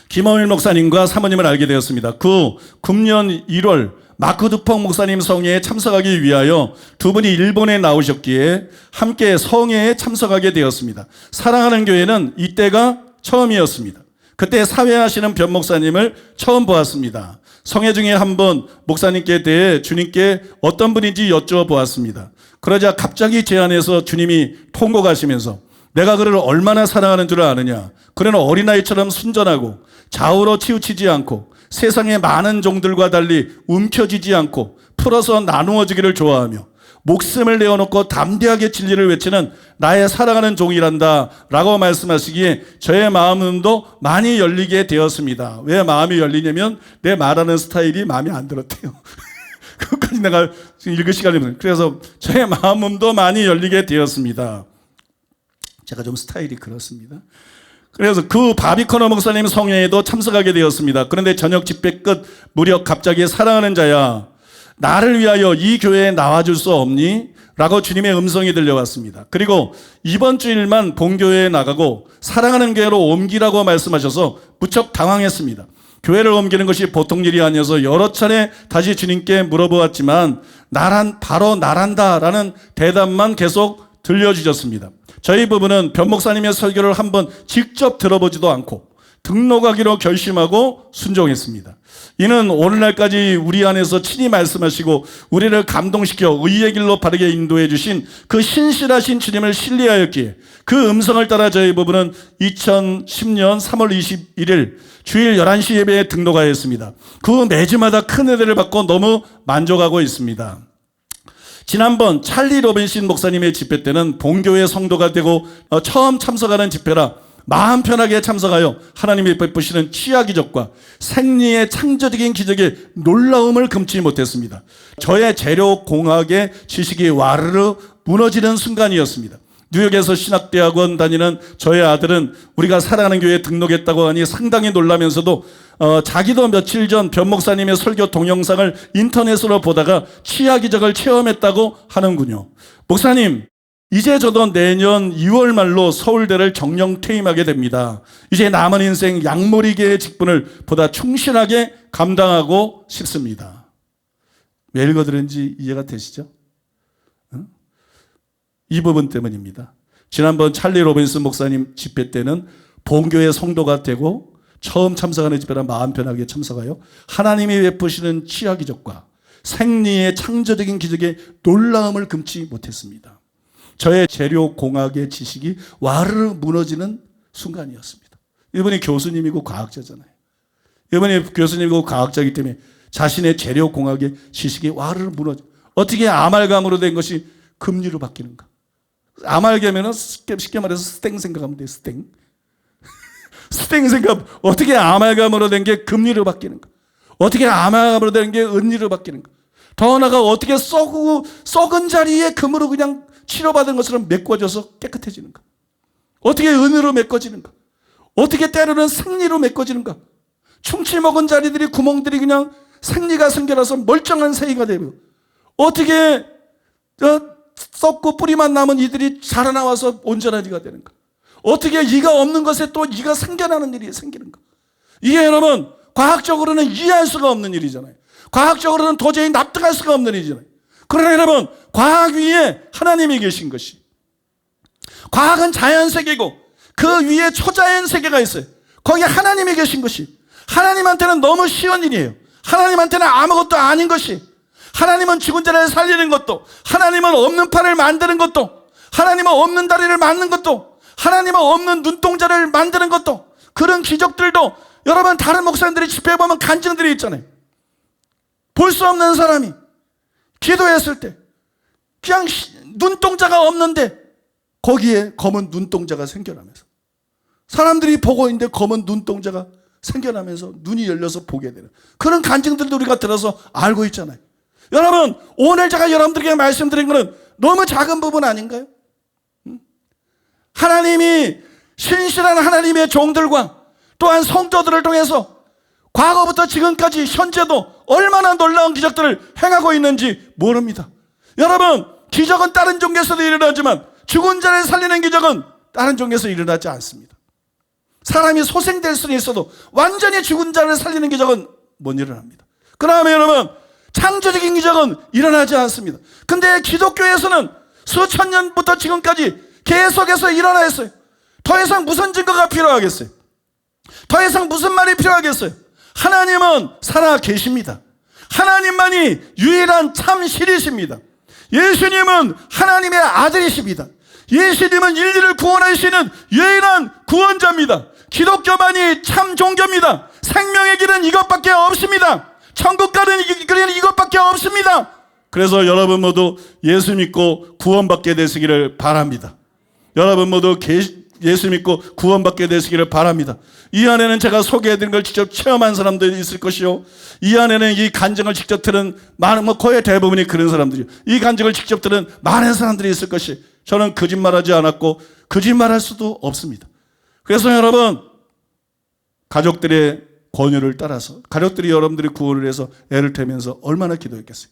김호일 목사님과 사모님을 알게 되었습니다. 그 금년 1월 마크 두펑 목사님 성회에 참석하기 위하여 두 분이 일본에 나오셨기에 함께 성회에 참석하게 되었습니다. 사랑하는 교회는 이때가 처음이었습니다. 그때 사회하시는 변 목사님을 처음 보았습니다. 성회 중에 한 번 목사님께 대해 주님께 어떤 분인지 여쭤보았습니다. 그러자 갑자기 제 안에서 주님이 통곡하시면서 내가 그를 얼마나 사랑하는 줄 아느냐. 그는 어린아이처럼 순전하고 좌우로 치우치지 않고 세상의 많은 종들과 달리 움켜쥐지 않고 풀어서 나누어지기를 좋아하며 목숨을 내어놓고 담대하게 진리를 외치는 나의 사랑하는 종이란다 라고 말씀하시기에 저의 마음도 많이 열리게 되었습니다. 왜 마음이 열리냐면 내 말하는 스타일이 마음에 안 들었대요. 그것까지 내가 읽을 시간이 없어요. 그래서 저의 마음도 많이 열리게 되었습니다. 제가 좀 스타일이 그렇습니다. 그래서 그 바비코너 목사님 성회에도 참석하게 되었습니다. 그런데 저녁 집회 끝 무렵 갑자기 사랑하는 자야 나를 위하여 이 교회에 나와줄 수 없니? 라고 주님의 음성이 들려왔습니다. 그리고 이번 주일만 본교회에 나가고 사랑하는 교회로 옮기라고 말씀하셔서 무척 당황했습니다. 교회를 옮기는 것이 보통 일이 아니어서 여러 차례 다시 주님께 물어보았지만 바로 나란다라는 대답만 계속 들려주셨습니다. 저희 부부는 변 목사님의 설교를 한번 직접 들어보지도 않고 등록하기로 결심하고 순종했습니다. 이는 오늘날까지 우리 안에서 친히 말씀하시고 우리를 감동시켜 의의 길로 바르게 인도해 주신 그 신실하신 주님을 신뢰하였기에 그 음성을 따라 저희 부부는 2010년 3월 21일 주일 11시 예배에 등록하였습니다. 그 매주마다 큰 은혜를 받고 너무 만족하고 있습니다. 지난번 찰리 로빈슨 목사님의 집회 때는 본교회 성도가 되고 처음 참석하는 집회라 마음 편하게 참석하여 하나님이 베푸시는 치유 기적과 생리의 창조적인 기적에 놀라움을 금치 못했습니다. 저의 재료공학의 지식이 와르르 무너지는 순간이었습니다. 뉴욕에서 신학대학원 다니는 저의 아들은 우리가 사랑하는 교회에 등록했다고 하니 상당히 놀라면서도 자기도 며칠 전 변 목사님의 설교 동영상을 인터넷으로 보다가 치유 기적을 체험했다고 하는군요. 목사님, 이제 저도 내년 2월 말로 서울대를 정령 퇴임하게 됩니다. 이제 남은 인생 양모리계의 직분을 보다 충실하게 감당하고 싶습니다. 왜 읽어드렸는지 이해가 되시죠? 이 부분 때문입니다. 지난번 찰리 로빈슨 목사님 집회 때는 본교회 성도가 되고 처음 참석하는 집회라 마음 편하게 참석하여 하나님이 베푸시는 치유 기적과 생리의 창조적인 기적에 놀라움을 금치 못했습니다. 저의 재료공학의 지식이 와르르 무너지는 순간이었습니다. 이분이 교수님이고 과학자잖아요. 이분이 교수님이고 과학자이기 때문에 자신의 재료공학의 지식이 와르르 무너져. 어떻게 아말감으로 된 것이 금리로 바뀌는가? 아말감에는 쉽게 말해서 스탱 생각하면 돼요. 스탱. 스탱 생각. 어떻게 아말감으로 된 게 금리로 바뀌는가? 어떻게 아말감으로 된 게 은리로 바뀌는가? 더 나아가 어떻게 썩은 자리에 금으로 그냥 치료받은 것처럼 메꿔져서 깨끗해지는가? 어떻게 은으로 메꿔지는가? 어떻게 때로는 생리로 메꿔지는가? 충치 먹은 자리들이 구멍들이 그냥 생리가 생겨나서 멀쩡한 새이가 되고 어떻게 썩고 뿌리만 남은 이들이 자라나와서 온전한 이가 되는가? 어떻게 이가 없는 것에 또 이가 생겨나는 일이 생기는가? 이게 여러분 과학적으로는 이해할 수가 없는 일이잖아요. 과학적으로는 도저히 납득할 수가 없는 일이잖아요. 그러나 여러분, 과학 위에 하나님이 계신 것이, 과학은 자연세계고 그 위에 초자연 세계가 있어요. 거기에 하나님이 계신 것이, 하나님한테는 너무 쉬운 일이에요. 하나님한테는 아무것도 아닌 것이, 하나님은 죽은 자를 살리는 것도, 하나님은 없는 팔을 만드는 것도, 하나님은 없는 다리를 만드는 것도, 하나님은 없는 눈동자를 만드는 것도, 그런 기적들도 여러분 다른 목사님들이 집회에 보면 간증들이 있잖아요. 볼 수 없는 사람이 기도했을 때 그냥 눈동자가 없는데 거기에 검은 눈동자가 생겨나면서, 사람들이 보고 있는데 검은 눈동자가 생겨나면서 눈이 열려서 보게 되는 그런 간증들도 우리가 들어서 알고 있잖아요. 여러분, 오늘 제가 여러분들에게 말씀드린 것은 너무 작은 부분 아닌가요? 하나님이 신실한 하나님의 종들과 또한 성도들을 통해서 과거부터 지금까지 현재도 얼마나 놀라운 기적들을 행하고 있는지 모릅니다. 여러분, 기적은 다른 종교에서도 일어나지만 죽은 자를 살리는 기적은 다른 종교에서 일어나지 않습니다. 사람이 소생될 수는 있어도 완전히 죽은 자를 살리는 기적은 못 일어납니다. 그러면 여러분, 창조적인 기적은 일어나지 않습니다. 근데 기독교에서는 수천 년부터 지금까지 계속해서 일어나 있어요. 더 이상 무슨 증거가 필요하겠어요? 더 이상 무슨 말이 필요하겠어요? 하나님은 살아 계십니다. 하나님만이 유일한 참 신이십니다. 예수님은 하나님의 아들이십니다. 예수님은 인류를 구원하시는 유일한 구원자입니다. 기독교만이 참 종교입니다. 생명의 길은 이것밖에 없습니다. 천국 가는 길은 이것밖에 없습니다. 그래서 여러분 모두 예수 믿고 구원받게 되시기를 바랍니다. 여러분 모두 예수 믿고 구원받게 되시기를 바랍니다. 이 안에는 제가 소개해드린 걸 직접 체험한 사람들이 있을 것이요, 이 안에는 이 간증을 직접 들은 많은, 거의 대부분이 그런 사람들이요, 이 간증을 직접 들은 많은 사람들이 있을 것이, 저는 거짓말하지 않았고 거짓말할 수도 없습니다. 그래서 여러분, 가족들의 권유를 따라서 가족들이 여러분들이 구원을 해서 애를 태면서 얼마나 기도했겠어요.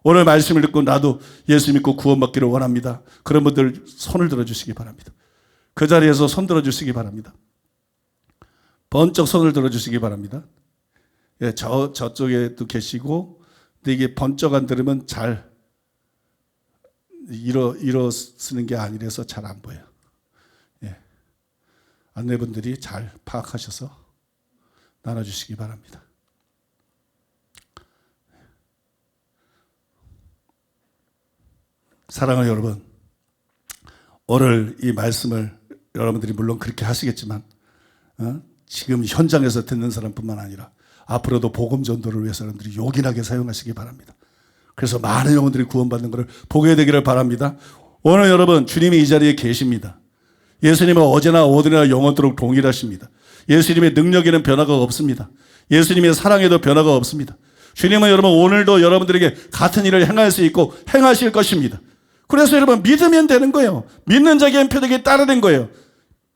오늘 말씀을 듣고 나도 예수 믿고 구원받기를 원합니다. 그런 분들 손을 들어주시기 바랍니다. 그 자리에서 손 들어주시기 바랍니다. 번쩍 손을 들어주시기 바랍니다. 예, 저쪽에도 계시고, 근데 이게 번쩍 안 들으면 잘 일어서는 게 아니라서 잘 안 보여요. 예. 안내분들이 잘 파악하셔서 나눠주시기 바랍니다. 사랑하는 여러분, 오늘 이 말씀을 여러분들이 물론 그렇게 하시겠지만, 지금 현장에서 듣는 사람뿐만 아니라 앞으로도 복음 전도를 위해서 여러분들이 요긴하게 사용하시기 바랍니다. 그래서 많은 영혼들이 구원받는 것을 보게 되기를 바랍니다. 오늘 여러분, 주님이 이 자리에 계십니다. 예수님은 어제나 오늘이나 영원토록 동일하십니다. 예수님의 능력에는 변화가 없습니다. 예수님의 사랑에도 변화가 없습니다. 주님은 여러분 오늘도 여러분들에게 같은 일을 행할 수 있고 행하실 것입니다. 그래서 여러분, 믿으면 되는 거예요. 믿는 자에게는 표적이 따르는 거예요.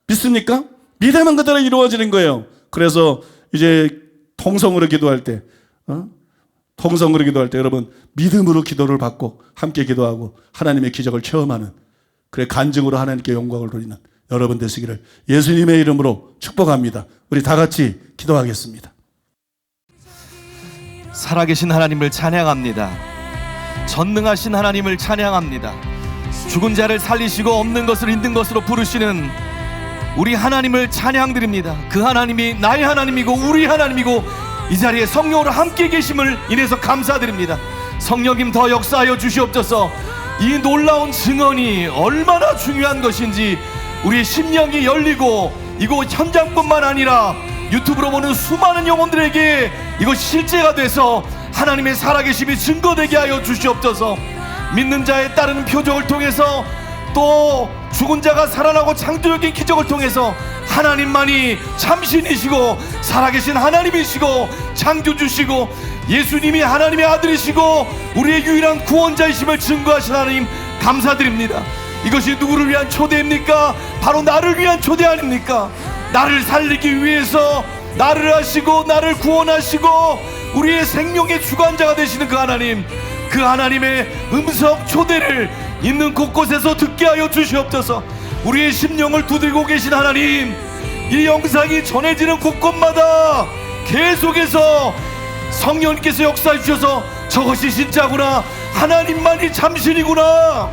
믿습니까? 믿으면 그대로 이루어지는 거예요. 그래서 이제 통성으로 기도할 때 여러분, 믿음으로 기도를 받고 함께 기도하고 하나님의 기적을 체험하는, 그래 간증으로 하나님께 영광을 돌리는 여러분 되시기를 예수님의 이름으로 축복합니다. 우리 다 같이 기도하겠습니다. 살아계신 하나님을 찬양합니다. 전능하신 하나님을 찬양합니다. 죽은 자를 살리시고 없는 것을 있는 것으로 부르시는 우리 하나님을 찬양드립니다. 그 하나님이 나의 하나님이고 우리 하나님이고 이 자리에 성령으로 함께 계심을 인해서 감사드립니다. 성령님 더 역사하여 주시옵소서. 이 놀라운 증언이 얼마나 중요한 것인지 우리의 심령이 열리고 이곳 현장뿐만 아니라 유튜브로 보는 수많은 영혼들에게 이것이 실제가 돼서 하나님의 살아계심이 증거되게 하여 주시옵소서. 믿는 자에 따르는 표적을 통해서 또 죽은 자가 살아나고 창조적인 기적을 통해서 하나님만이 참신이시고 살아계신 하나님이시고 창조주시고 예수님이 하나님의 아들이시고 우리의 유일한 구원자이심을 증거하신 하나님 감사드립니다. 이것이 누구를 위한 초대입니까? 바로 나를 위한 초대 아닙니까? 나를 살리기 위해서 나를 하시고 나를 구원하시고 우리의 생명의 주관자가 되시는 그 하나님, 그 하나님의 음성 초대를 있는 곳곳에서 듣게 하여 주시옵소서. 우리의 심령을 두들고 계신 하나님, 이 영상이 전해지는 곳곳마다 계속해서 성령님께서 역사해 주셔서 저것이 진짜구나. 하나님만이 참신이구나.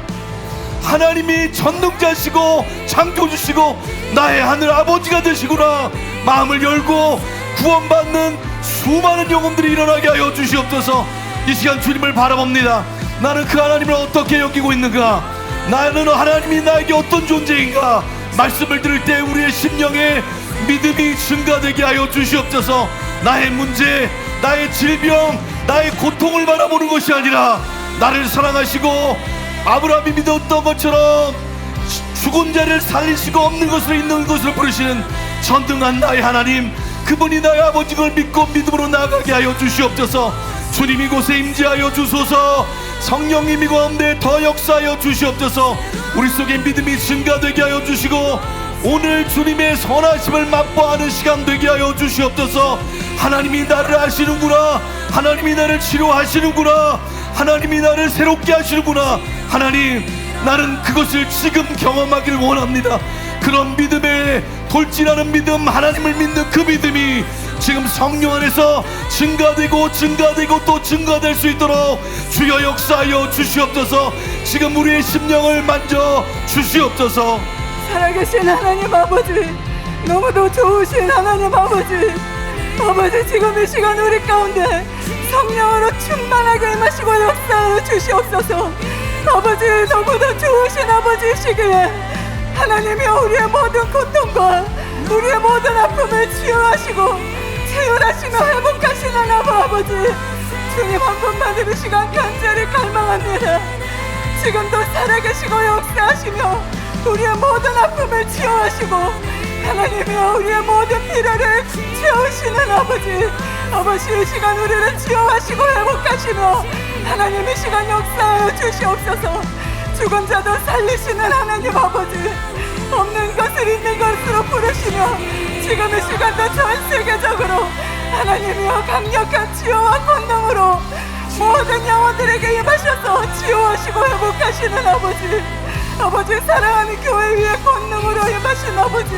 하나님이 전능자시고 창조주시고 나의 하늘 아버지가 되시구나. 마음을 열고 구원받는 수많은 영혼들이 일어나게 하여 주시옵소서. 이 시간 주님을 바라봅니다. 나는 그 하나님을 어떻게 여기고 있는가? 나는 하나님이 나에게 어떤 존재인가? 말씀을 들을 때 우리의 심령에 믿음이 증가되게 하여 주시옵소서. 나의 문제, 나의 질병, 나의 고통을 바라보는 것이 아니라 나를 사랑하시고 아브라함이 믿었던 것처럼 죽은 자를 살리시고 없는 것으로 있는 것으로 부르시는 전능한 나의 하나님, 그분이 나의 아버지를 믿고 믿음으로 나아가게 하여 주시옵소서. 주님 이곳에 임재하여 주소서. 성령님 이 가운데 더 역사하여 주시옵소서. 우리 속에 믿음이 증가되게 하여 주시고 오늘 주님의 선하심을 맛보아하는 시간 되게 하여 주시옵소서. 하나님이 나를 아시는구나. 하나님이 나를 치료하시는구나. 하나님이 나를 새롭게 하시는구나. 하나님, 나는 그것을 지금 경험하기를 원합니다. 그런 믿음에 돌진하는 믿음, 하나님을 믿는 그 믿음이 지금 성령 안에서 증가되고 또 증가될 수 있도록 주여 역사하여 주시옵소서. 지금 우리의 심령을 만져 주시옵소서. 살아계신 하나님 아버지, 너무도 좋으신 하나님 아버지, 아버지 지금 이 시간 우리 가운데 성령으로 충만하게 임하시고 역사하여 주시옵소서. 아버지 너무도 좋으신 아버지이시기에 하나님이 우리의 모든 고통과 우리의 모든 아픔을 치유하시고 치유하시며 회복하시는 아버지, 주님 한 분만 이 시간 간절히 갈망합니다. 지금도 살아계시고 역사하시며 우리의 모든 아픔을 치유하시고 하나님이 우리의 모든 필요를 채우시는 아버지, 아버지 이 시간 우리를 치유하시고 회복하시며 하나님 이 시간 역사하여 주시옵소서. 죽은 자도 살리시는 하나님 아버지, 없는 것을 있는 것으로 부르시며 지금 이 시간도 전 세계적으로 하나님이여 강력한 치유와 권능으로 모든 영혼들에게 임하셔서 치유하시고 회복하시는 아버지, 아버지 사랑하는 교회 위에 권능으로 임하신 아버지,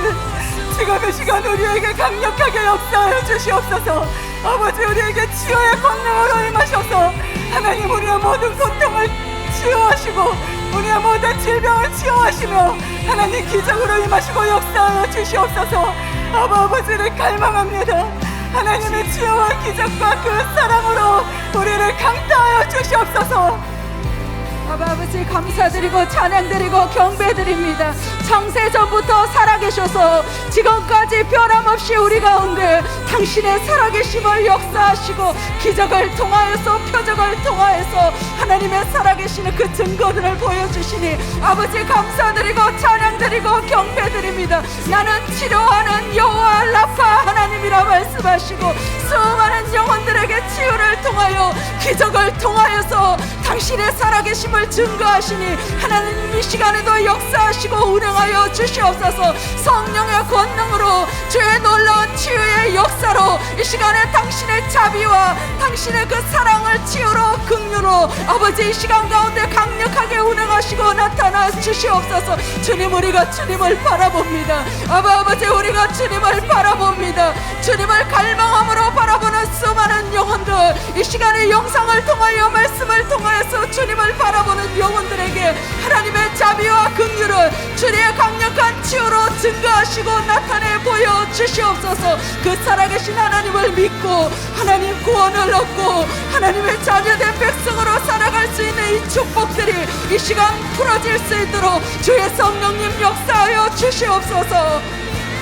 지금 이 시간 우리에게 강력하게 역사하여 주시옵소서. 아버지 우리에게 치유의 권능으로 임하셔서 하나님 우리의 모든 고통을 치유하시고 우리의 모든 질병을 치유하시며 하나님 기적으로 임하시고 역사하여 주시옵소서. 아버지를 갈망합니다. 하나님의 치유와 기적과 그 사랑으로 우리를 강타하여 주시옵소서. 아버지 감사드리고 찬양드리고 경배드립니다. 창세전부터 살아계셔서 지금까지 변함없이 우리 가운데 당신의 살아계심을 역사하시고 기적을 통하여서 표적을 통하여서 하나님의 살아계시는 그 증거들을 보여주시니 아버지 감사드리고 찬양드리고 경배드립니다. 나는 치료하는 여호와 라파 하나님이라 말씀하시고 수많은 영혼들에게 치유를 통하여 기적을 통하여서 당신의 살아계심을 증거하시니 하나님 이 시간에도 역사하시고 운행하여 주시옵소서. 성령의 권능으로 주의 놀라운 치유의 역사로 이 시간에 당신의 자비와 당신의 그 사랑을 치유로 긍휼로 아버지 이 시간 가운데 강력하게 운행하시고 나타나 주시옵소서. 주님 우리가 주님을 바라봅니다. 아버지 우리가 주님을 바라봅니다. 주님을 갈망함으로 바라보는 수많은 영혼들 이 시간에 영상을 통하여 말씀을 통하여서 주님을 바라보는 영혼들에게 하나님의 자비와 긍휼을 주님의 강력한 치유로 증거하시고 나타내 보여주시옵소서. 그 살아계신 하나님을 믿고 하나님 구원을 얻고 하나님의 자녀된 백성으로 살아갈 수 있는 이 축복들이 이 시간 풀어질 수 있도록 주의 성령님 역사하여 주시옵소서.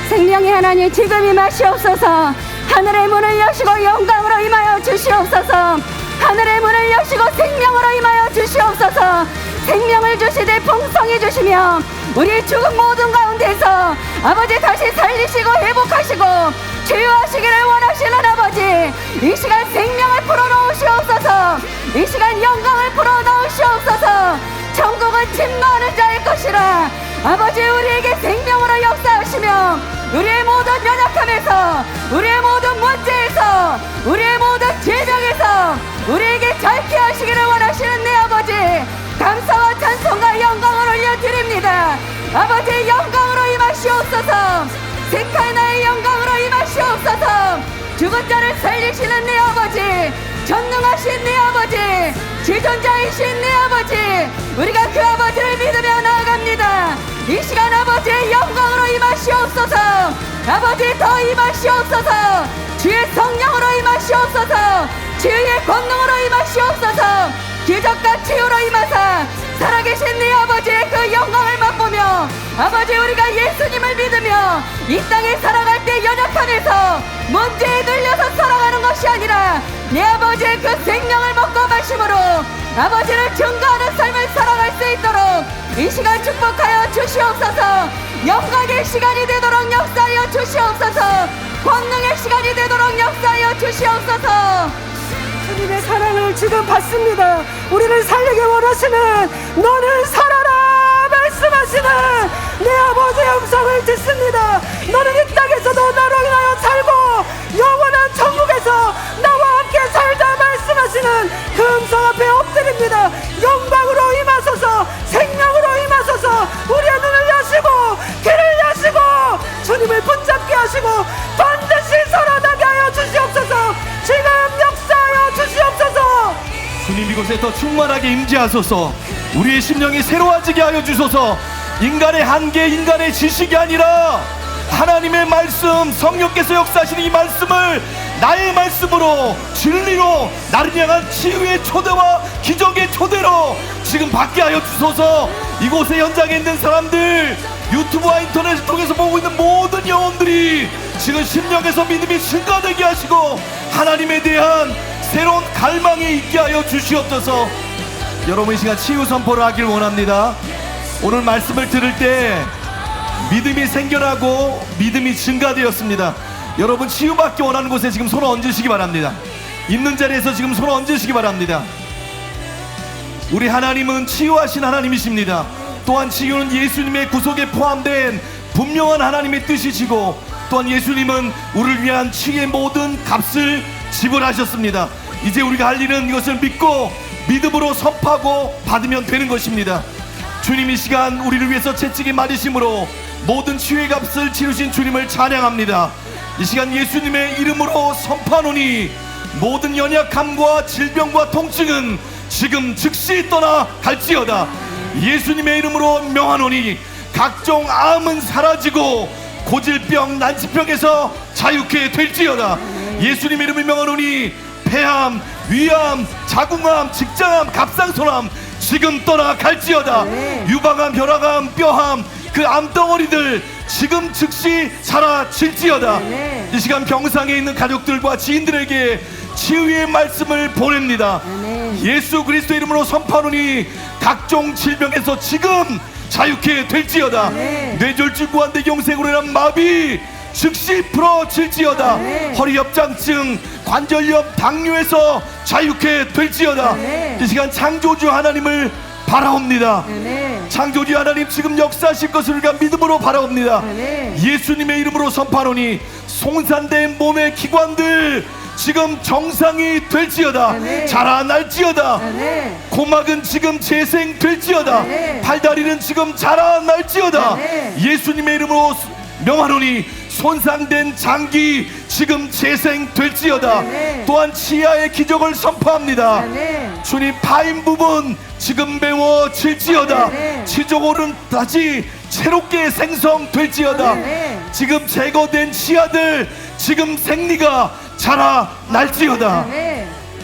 생명의 하나님 지금 임하시옵소서. 하늘의 문을 여시고 영광으로 임하여 주시옵소서. 하늘의 문을 여시고 생명으로 임하여 주시옵소서. 생명을 주시되 풍성히 주시며 우리 죽은 모든 가운데서 아버지 다시 살리시고 회복하시고 치유하시기를 원하시는 아버지, 이 시간 생명을 풀어놓으시옵소서. 이 시간 영광을 풀어놓으시옵소서. 천국은 침노하는 자의 것이라. 아버지 우리에게 생명으로 역사하시며 우리의 모든 연약함에서 우리의 모든 문제에서 우리의 모든 질병에서 우리에게 자유케 하시기를 원하시는 내 아버지, 감사와 찬송과 영광을 올려드립니다. 아버지 영광으로 임하시옵소서. 세카나의 영광으로 임하시옵소서. 죽은 자를 살리시는 내 아버지, 전능하신 내 아버지, 아버지, 지존자이신 내 아버지, 우리가 그 아버지를 믿으며 나아갑니다. 이 시간 아버지의 영광으로 임하시옵소서. 아버지 더 임하시옵소서. 주의 성령으로 임하시옵소서. 주의 권능으로 임하시옵소서. 기적과 치유로 임하사 살아계신 네 아버지의 그 영광을 맛보며 아버지 우리가 예수님을 믿으며 이 땅에 살아갈 때 연약함에서 문제에 눌려서 살아가는 것이 아니라 내 아버지의 그 생명을 먹고 마심으로 아버지를 증거하는 삶을 살아갈 수 있도록 이 시간 축복하여 주시옵소서. 영광의 시간이 되도록 역사하여 주시옵소서. 권능의 시간이 되도록 역사하여 주시옵소서. 주님의 사랑을 지금 받습니다. 우리를 살리기 원하시는 너는 살아라 말씀하시는 내 아버지의 음성을 듣습니다. 너는 이 땅에서도 나로 인하여 살고 영원한 천국에서 나와 함께 살자 말씀하시는 그 음성 앞에 엎드립니다. 영광으로 임하소서. 생명으로 임하소서. 우리의 눈을 여시고 귀를 여시고 주님을 붙잡게 하시고 반드시 살아나게 하여 주시옵소서. 지금 역사하여 주시옵소서. 주님 이곳에 더 충만하게 임재하소서. 우리의 심령이 새로워지게 하여 주소서. 인간의 한계, 인간의 지식이 아니라 하나님의 말씀, 성령께서 역사하시는 이 말씀을 나의 말씀으로 진리로 나를 향한 치유의 초대와 기적의 초대로 지금 받게 하여 주소서. 이곳에 현장에 있는 사람들, 유튜브와 인터넷을 통해서 보고 있는 모든 영혼들이 지금 심령에서 믿음이 증가되게 하시고 하나님에 대한 새로운 갈망이 있게 하여 주시옵소서. 여러분 이 시간 치유 선포를 하길 원합니다. 오늘 말씀을 들을 때 믿음이 생겨나고 믿음이 증가되었습니다. 여러분 치유받기 원하는 곳에 지금 손을 얹으시기 바랍니다. 있는 자리에서 지금 손을 얹으시기 바랍니다. 우리 하나님은 치유하신 하나님이십니다. 또한 치유는 예수님의 구속에 포함된 분명한 하나님의 뜻이시고 또한 예수님은 우리를 위한 치유의 모든 값을 지불하셨습니다. 이제 우리가 할 일은 이것을 믿고 믿음으로 선포하고 받으면 되는 것입니다. 주님 이 시간 우리를 위해서 채찍에 맞으심으로 모든 치유의 값을 치르신 주님을 찬양합니다. 이 시간 예수님의 이름으로 선포하노니 모든 연약함과 질병과 통증은 지금 즉시 떠나갈지어다. 예수님의 이름으로 명하노니 각종 암은 사라지고 고질병, 난치병에서 자유케 될지어다. 예수님의 이름을 명하노니 폐암, 위암, 자궁암, 직장암, 갑상선암 지금 떠나갈지어다. 유방암, 혈압암, 뼈암, 그 암덩어리들 지금 즉시 사라질지어다. 이 시간 병상에 있는 가족들과 지인들에게 치유의 말씀을 보냅니다. 예수 그리스도 이름으로 선포하노니 각종 질병에서 지금 자유케 될지어다. 뇌졸중, 무한대경색으로 인한 마비 즉시 풀어질지어다. 허리 협장증, 관절염, 당뇨에서 자유케 될지어다. 이 시간 창조주 하나님을 바라옵니다. 창조주 하나님 지금 역사하실 것을 우리가 믿음으로 바라옵니다. 예수님의 이름으로 선포하노니 송산된 몸의 기관들 지금 정상이 될지어다. 자라날지어다. 고막은 지금 재생될지어다. 팔다리는 지금 자라날지어다. 예수님의 이름으로 명하노니 손상된 장기 지금 재생될지어다. 또한 치아의 기적을 선포합니다. 주님 파인 부분 지금 메워질지어다. 치조골은 다시 새롭게 생성될지어다. 지금 제거된 치아들 지금 생리가 자라날지어다.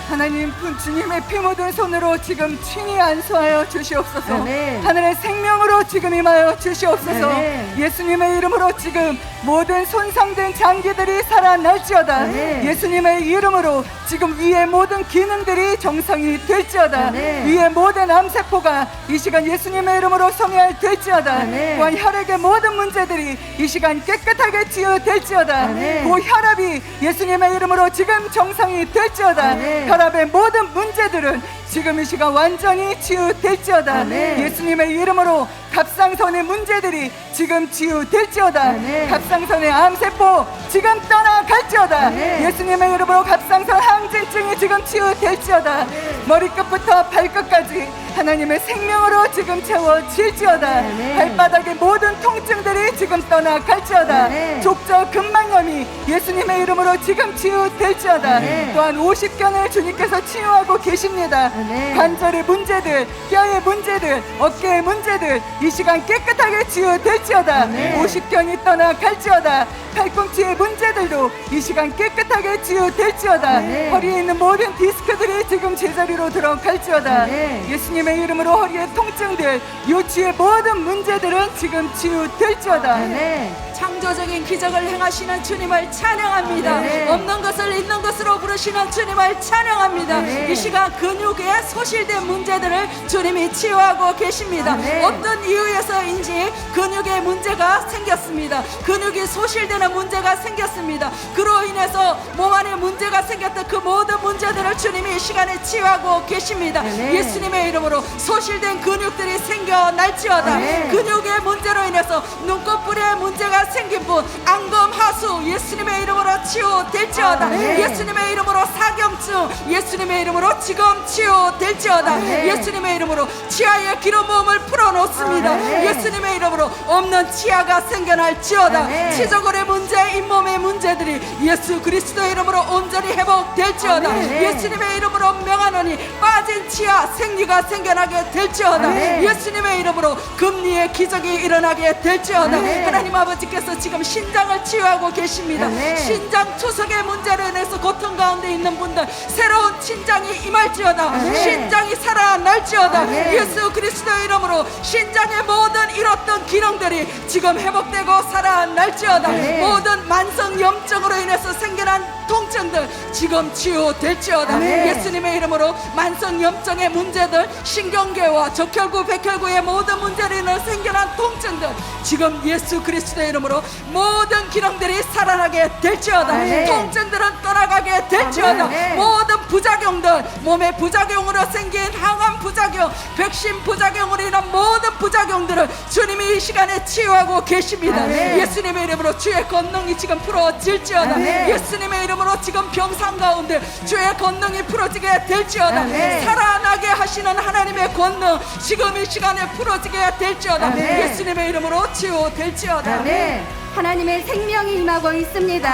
하나님 주님의 피 묻은 손으로 지금 친히 안수하여 주시옵소서. 하늘의 생명으로 지금 임하여 주시옵소서. 예수님의 이름으로 지금 모든 손상된 장기들이 살아날지어다. 예수님의 이름으로 지금 위의 모든 기능들이 정상이 될지어다. 위의 모든 암세포가 이 시간 예수님의 이름으로 성혈될지어다. 또한 혈액의 모든 문제들이 이 시간 깨끗하게 치유될지어다. 그 혈압이 예수님의 이름으로 지금 정상이 될지어다. 혈압의 모든 문제들은 지금 이 시간 완전히 치유될지어다. 예수님의 이름으로 갑상선의 문제들이 지금 지금 치유될지어다. 아멘. 갑상선의 암세포 지금 떠나갈지어다. 아멘. 예수님의 이름으로 갑상선 항진증이 지금 치유될지어다. 머리끝부터 발끝까지 하나님의 생명으로 지금 채워질지어다. 아멘. 발바닥의 모든 통증들이 지금 떠나갈지어다. 아멘. 족저 근막염이 예수님의 이름으로 지금 치유될지어다. 아멘. 또한 50견을 주님께서 치유하고 계십니다. 아멘. 관절의 문제들, 뼈의 문제들, 어깨의 문제들 이 시간 깨끗하게 치유될지어다. 아멘. 50견이 떠나갈지어다. 팔꿈치의 문제들도 이 시간 깨끗하게 치유될지어다. 아멘. 허리에 있는 모든 디스크들이 지금 제자리로 들어갈지어다. 아멘. 예수님의 이름으로 허리의 통증들, 요추의 모든 문제들은 지금 치유될지어다. 아멘. 창조적인 기적을 행하시는 주님을 찬양합니다. 아멘. 없는 것을 있는 것으로 부르시는 주님을 찬양합니다. 아멘. 이 시간 근육에 소실된 문제들을 주님이 치유하고 계십니다. 아멘. 어떤 이유에서인지 근육에 문제가 생겼습니다. 근육이 소실되는 문제가 생겼습니다. 그로 인해서 몸 안에 문제가 생겼던 그 모든 문제들을 주님이 이 시간에 치유하고 계십니다. 아멘. 예수님의 이름으로 소실된 근육들이 생겨날지어다. 아멘. 근육의 문제로 인해서 눈꺼풀에 문제가 생긴 분 앙금 하수 예수님의 이름으로 치유될지어다. 아멘. 예수님의 이름으로 사경증 예수님의 이름으로 지금 치유될지어다. 아멘. 예수님의 이름으로 치아의 기름 부음을 풀어놓습니다. 아멘. 예수님의 이름으로 없는 치아가 생겨날지어다. 아멘. 치저골의 문제 잇몸의 문제들이 예수 그리스도의 이름으로 온전히 회복될지어다. 아멘. 예수님의 이름으로 명하노니 빠진 치아 생리가 생겨나게 될지어다. 아멘. 예수님의 이름으로 금리의 기적이 일어나게 될지어다. 아멘. 하나님 아버지께서 지금 신장을 치유하고 계십니다. 아멘. 신장 투석의 문제로 인해서 고통 가운데 있는 분들 새로운 신장이 임할지어다. 아멘. 신장이 살아날지어다. 아멘. 예수 그리스도의 이름으로 신장의 모든 잃었던 기능들이 지금 회복되고 살아날지어다. 아멘. 모든 만성 염증으로 인해서 생겨난 통증들 지금 치유될지어다. 아멘. 예수님의 이름으로 만성 염증의 문제들 신경계와 적혈구 백혈구의 모든 문제로 인해 생겨난 통증들 지금 예수 그리스도의 이름으로 모든 기능들이 살아나게 될지어다. 아멘. 통증들은 떠나가게 될지어다. 아멘. 모든 부작용들 몸의 부작용으로 생긴 항암 부작용 백신 부작용으로 인한 모든 부작용들을 주님이 이 시간에 치유하고 계십니다. 아멘. 예수님의 이름으로 주의 권능이 지금 풀어질지어다. 아멘. 예수님의 이름으로 지금 병상 가운데 주의 권능이 풀어지게 될지어다. 아멘. 살아나게 하시는 하나님의 권능 지금 이 시간에 풀어지게 될지어다. 아멘. 예수님의 이름으로 치유될지어다. 아멘. 하나님의 생명이 임하고 있습니다.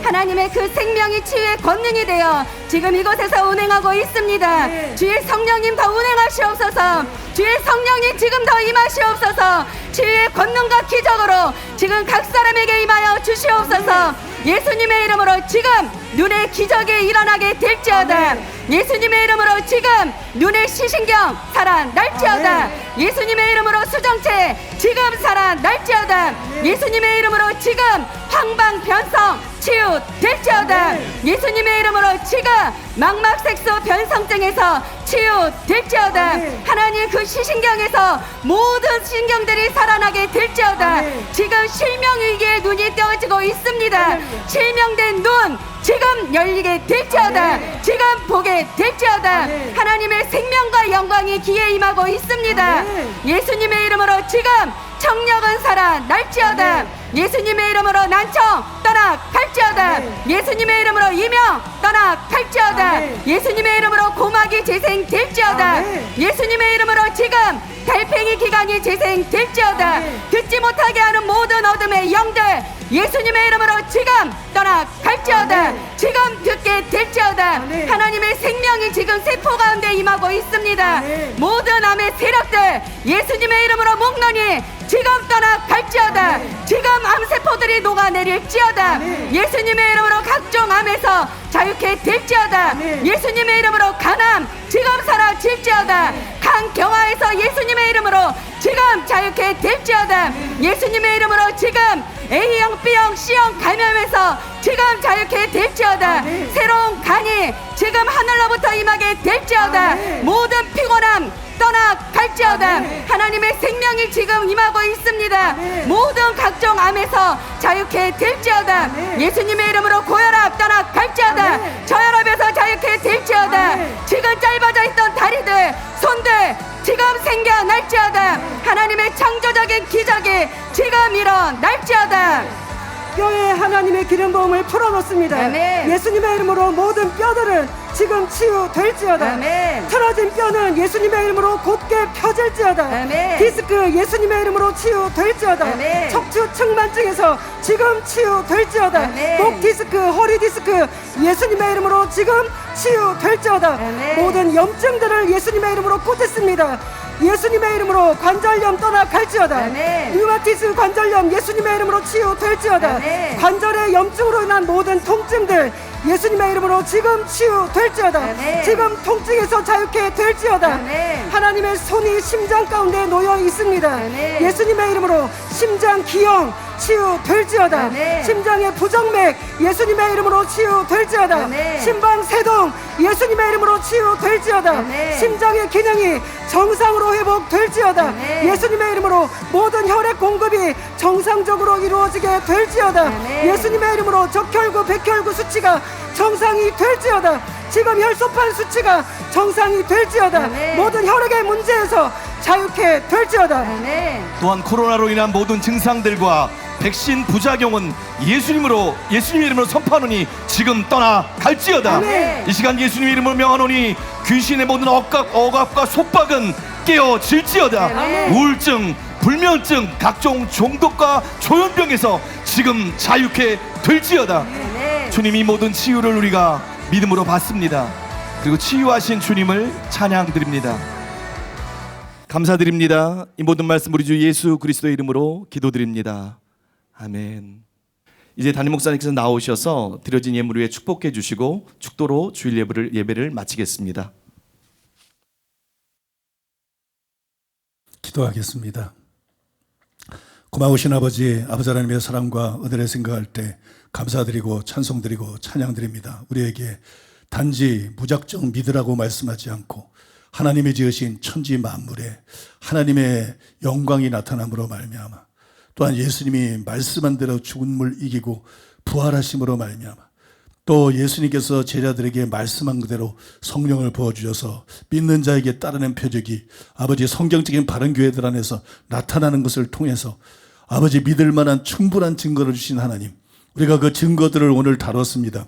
하나님의 그 생명이 치유의 권능이 되어 지금 이곳에서 운행하고 있습니다. 주의 성령님 더 운행하시옵소서. 주의 성령이 지금 더 임하시옵소서. 치유의 권능과 기적으로 지금 각 사람에게 임하여 주시옵소서. 예수님의 이름으로 지금 눈의 기적이 일어나게 될지어다. 예수님의 이름으로 지금 눈의 시신경 살아날지어다. 예수님의 이름으로 수정체 지금 살아날지어다. 예수님의 이름으로 지금 황방변성 치유될지어다. 예수님의 이름으로 지금 망막색소 변성증에서 치유될지어다. 하나님 그 시신경에서 모든 신경들이 살아나게 될지어다. 지금 실명위기에 눈이 떠지고 있습니다. 실명된 눈 지금 열리게 될지어다. 지금 보게 될지어다. 하나님의 생명과 영광이 기에 임하고 있습니다. 예수님의 이름으로 지금 청력은 살아날지어다. 예수님의 이름으로 난청 떠나갈지어다. 예수님의 이름으로 이명 떠나갈지어다. 예수님의 이름으로 고막이 재생될지어다. 예수님의 이름으로 지금 달팽이 기관이 재생될지어다. 듣지 못하게 하는 모든 어둠의 영들 예수님의 이름으로 지금 떠나갈지어다. 지금 듣게 될지어다. 하나님의 생명이 지금 세포 가운데 임하고 있습니다. 모든 암의 세력들 예수님의 이름으로 목론이 지금 떠나갈지어다. 지금 암세포들이 녹아내릴지어다. 예수님의 이름으로 각종 암에서 자유케 될지어다. 예수님의 이름으로 간암 지금 사라질지어다. 간경화에서 예수님의 이름으로 지금 자유케 될지어다. 예수님의 이름으로 지금 A형, B형, C형 감염에서 지금 자유케 될지어다. 새로운 간이 지금 하늘로부터 임하게 될지어다. 모든 피곤함 떠나갈지어다. 하나님의 생명이 지금 임하고 있습니다. 축복합니다. 모든 각종 암에서 자유케 될지어다. 예수님의 이름으로 고혈압 떠나 갈지어다. 저혈압에서 자유케 될지어다. 지금 짧아져 있던 다리들, 손들 지금 생겨날지어다. 하나님의 창조적인 기적이 지금 일어날지어다. 뼈에 하나님의 기름 부음을 풀어놓습니다. 아멘. 예수님의 이름으로 모든 뼈들은 지금 치유될지어다. 아멘. 틀어진 뼈는 예수님의 이름으로 곧게 펴질지어다. 아멘. 디스크 예수님의 이름으로 치유될지어다. 아멘. 척추 측만증에서 지금 치유될지어다. 아멘. 목 디스크, 허리 디스크 예수님의 이름으로 지금 치유될지어다. 아멘. 모든 염증들을 예수님의 이름으로 꽂겠습니다. 예수님의 이름으로 관절염 떠나 갈지어다. 아멘. 류마티스 관절염 예수님의 이름으로 치유될지어다. 아멘. 관절의 염증으로 인한 모든 통증들 예수님의 이름으로 지금 치유될지어다. 아멘. 지금 통증에서 자유케 될지어다. 아멘. 하나님의 손이 심장 가운데 놓여 있습니다. 아멘. 예수님의 이름으로 심장 기형 치유될지어다. 아멘. 심장의 부정맥 예수님의 이름으로 치유될지어다. 아멘. 심방 세동 예수님의 이름으로 치유될지어다. 아멘. 심장의 기능이 정상으로 회복될지어다. 아멘. 예수님의 이름으로 모든 혈액 공급이 정상적으로 이루어지게 될지어다. 아멘. 예수님의 이름으로 적혈구, 백혈구 수치가 정상이 될지어다. 지금 혈소판 수치가 정상이 될지어다. 아멘. 모든 혈액의 문제에서 자유케 될지어다. 아멘. 또한 코로나로 인한 모든 증상들과 백신 부작용은 예수님의 이름으로 선포하노니 지금 떠나 갈지어다. 아멘. 이 시간 예수님의 이름으로 명하노니 귀신의 모든 억압과 속박은 깨어질지어다. 아멘. 우울증, 불면증, 각종 중독과 조현병에서 지금 자유케 될지어다. 아멘. 주님이 모든 치유를 우리가 믿음으로 받습니다. 그리고 치유하신 주님을 찬양드립니다. 감사드립니다. 이 모든 말씀 우리 주 예수 그리스도의 이름으로 기도드립니다. 아멘. 이제 담임 목사님께서 나오셔서 드려진 예물 위에 축복해 주시고 축도로 주일 예배를 마치겠습니다. 기도하겠습니다. 고마우신 아버지 하나님의 사랑과 은혜를 생각할 때 감사드리고 찬송드리고 찬양드립니다. 우리에게 단지 무작정 믿으라고 말씀하지 않고 하나님이 지으신 천지 만물에 하나님의 영광이 나타남으로 말미암아, 또한 예수님이 말씀한 대로 죽음을 이기고 부활하심으로 말미암아, 또 예수님께서 제자들에게 말씀한 그대로 성령을 부어주셔서 믿는 자에게 따르는 표적이 아버지 성경적인 바른 교회들 안에서 나타나는 것을 통해서 아버지 믿을 만한 충분한 증거를 주신 하나님, 우리가 그 증거들을 오늘 다뤘습니다.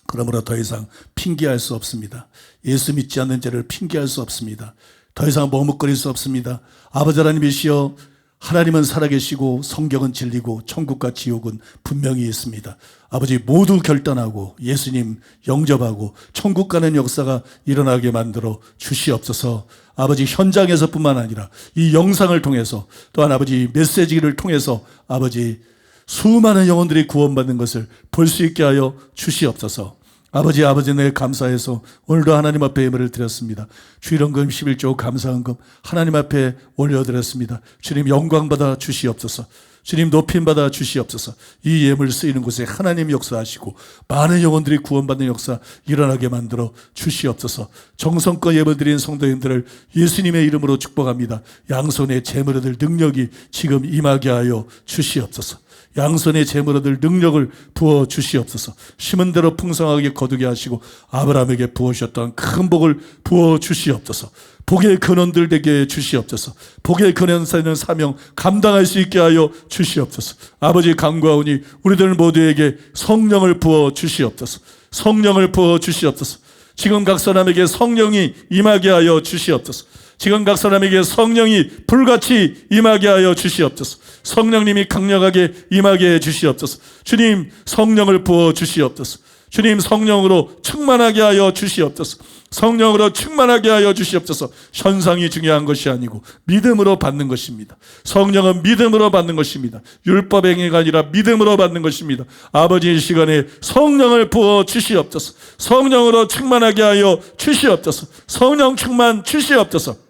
그러므로 더 이상 핑계할 수 없습니다. 예수 믿지 않는 죄를 핑계할 수 없습니다. 더 이상 머뭇거릴 수 없습니다. 아버지 하나님이시여, 하나님은 살아계시고 성경은 진리고 천국과 지옥은 분명히 있습니다. 아버지 모두 결단하고 예수님 영접하고 천국 가는 역사가 일어나게 만들어 주시옵소서. 아버지 현장에서뿐만 아니라 이 영상을 통해서, 또한 아버지 메시지를 통해서 아버지 수많은 영혼들이 구원받는 것을 볼 수 있게 하여 주시옵소서. 아버지 내 감사해서 오늘도 하나님 앞에 예물을 드렸습니다. 주일헌금 11조 감사헌금 하나님 앞에 올려드렸습니다. 주님 영광받아 주시옵소서. 주님 높임받아 주시옵소서. 이 예물 쓰이는 곳에 하나님 역사하시고 많은 영혼들이 구원받는 역사 일어나게 만들어 주시옵소서. 정성껏 예물 드린 성도님들을 예수님의 이름으로 축복합니다. 양손에 재물 얻을 능력이 지금 임하게 하여 주시옵소서. 양손에 재물 얻을 능력을 부어 주시옵소서. 심은 대로 풍성하게 거두게 하시고 아브라함에게 부어주셨던 큰 복을 부어 주시옵소서. 복의 근원들 되게 주시옵소서. 복의 근원 사는 사명 감당할 수 있게 하여 주시옵소서. 아버지 간구하오니 우리들 모두에게 성령을 부어 주시옵소서. 성령을 부어 주시옵소서. 지금 각 사람에게 성령이 임하게 하여 주시옵소서. 지금 각 사람에게 성령이 불같이 임하게 하여 주시옵소서. 성령님이 강력하게 임하게 해 주시옵소서. 주님 성령을 부어 주시옵소서. 주님 성령으로 충만하게 하여 주시옵소서. 성령으로 충만하게 하여 주시옵소서. 현상이 중요한 것이 아니고 믿음으로 받는 것입니다. 성령은 믿음으로 받는 것입니다. 율법 행위가 아니라 믿음으로 받는 것입니다. 아버지 이 시간에 성령을 부어 주시옵소서. 성령으로 충만하게 하여 주시옵소서. 성령 충만 주시옵소서.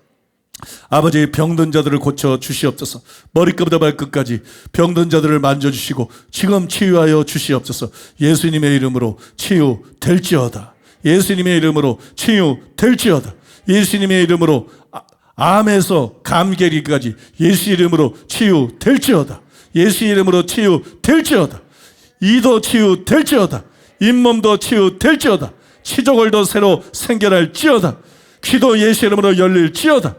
아버지 병든 자들을 고쳐 주시옵소서. 머리끝부터 발끝까지 병든 자들을 만져주시고 지금 치유하여 주시옵소서. 예수님의 이름으로 치유될지어다. 예수님의 이름으로 치유될지어다. 예수님의 이름으로 암에서 감기까지 예수 이름으로 치유될지어다. 예수 이름으로 치유될지어다. 이도 치유될지어다. 잇몸도 치유될지어다. 치조골도 새로 생겨날지어다. 귀도 예수 이름으로 열릴지어다.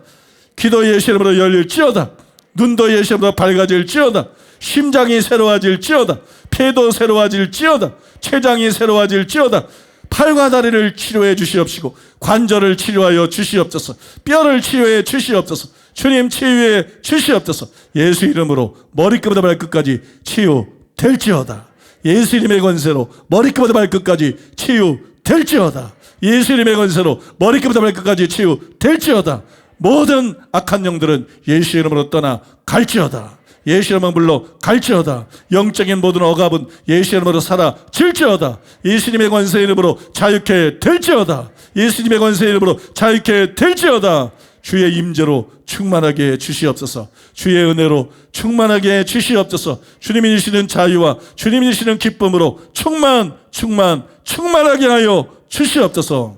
귀도 예수 이름으로 열릴지어다. 눈도 예수 이름으로 밝아질지어다. 심장이 새로워질지어다. 폐도 새로워질지어다. 췌장이 새로워질지어다. 팔과 다리를 치료해 주시옵시고 관절을 치료하여 주시옵소서. 뼈를 치료해 주시옵소서. 주님 치유해 주시옵소서. 예수 이름으로 머리끝부터 발끝까지 치유될지어다. 예수 이름의 권세로 머리끝부터 발끝까지 치유될지어다. 예수 이름의 권세로 머리끝부터 발끝까지 치유될지어다. 모든 악한 영들은 예수 이름으로 떠나 갈지어다. 예수 이름으로 물러갈지어다. 영적인 모든 억압은 예수 이름으로 사라질지어다. 예수님의 권세 이름으로 자유케 될지어다. 예수님의 권세 이름으로 자유케 될지어다. 주의 임재로 충만하게 주시옵소서. 주의 은혜로 충만하게 주시옵소서. 주님이 주시는 자유와 주님이 주시는 기쁨으로 충만하게 하여 주시옵소서.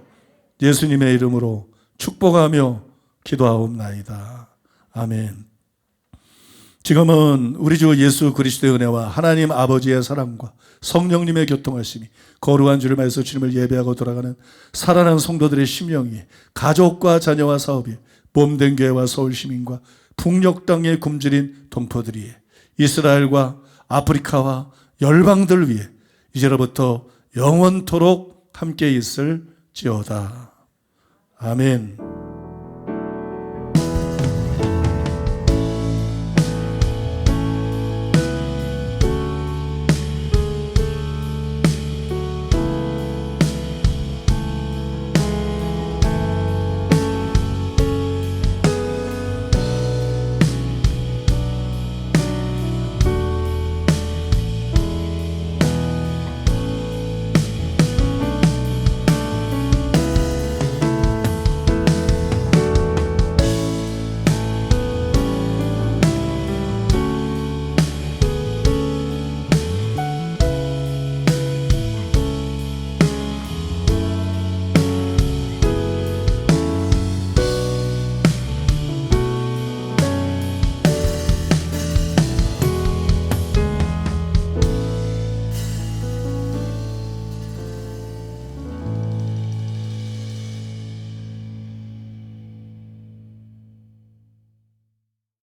예수님의 이름으로 축복하며 기도하옵나이다. 아멘. 지금은 우리 주 예수 그리스도의 은혜와 하나님 아버지의 사랑과 성령님의 교통하심이 거룩한 주를 말해서 주님을 예배하고 돌아가는 살아난 성도들의 심령 위에 가족과 자녀와 사업이 몸된 교회와 서울시민과 북녘 땅에 굶주린 동포들 위에 이스라엘과 아프리카와 열방들 위에 이제로부터 영원토록 함께 있을지어다. 아멘.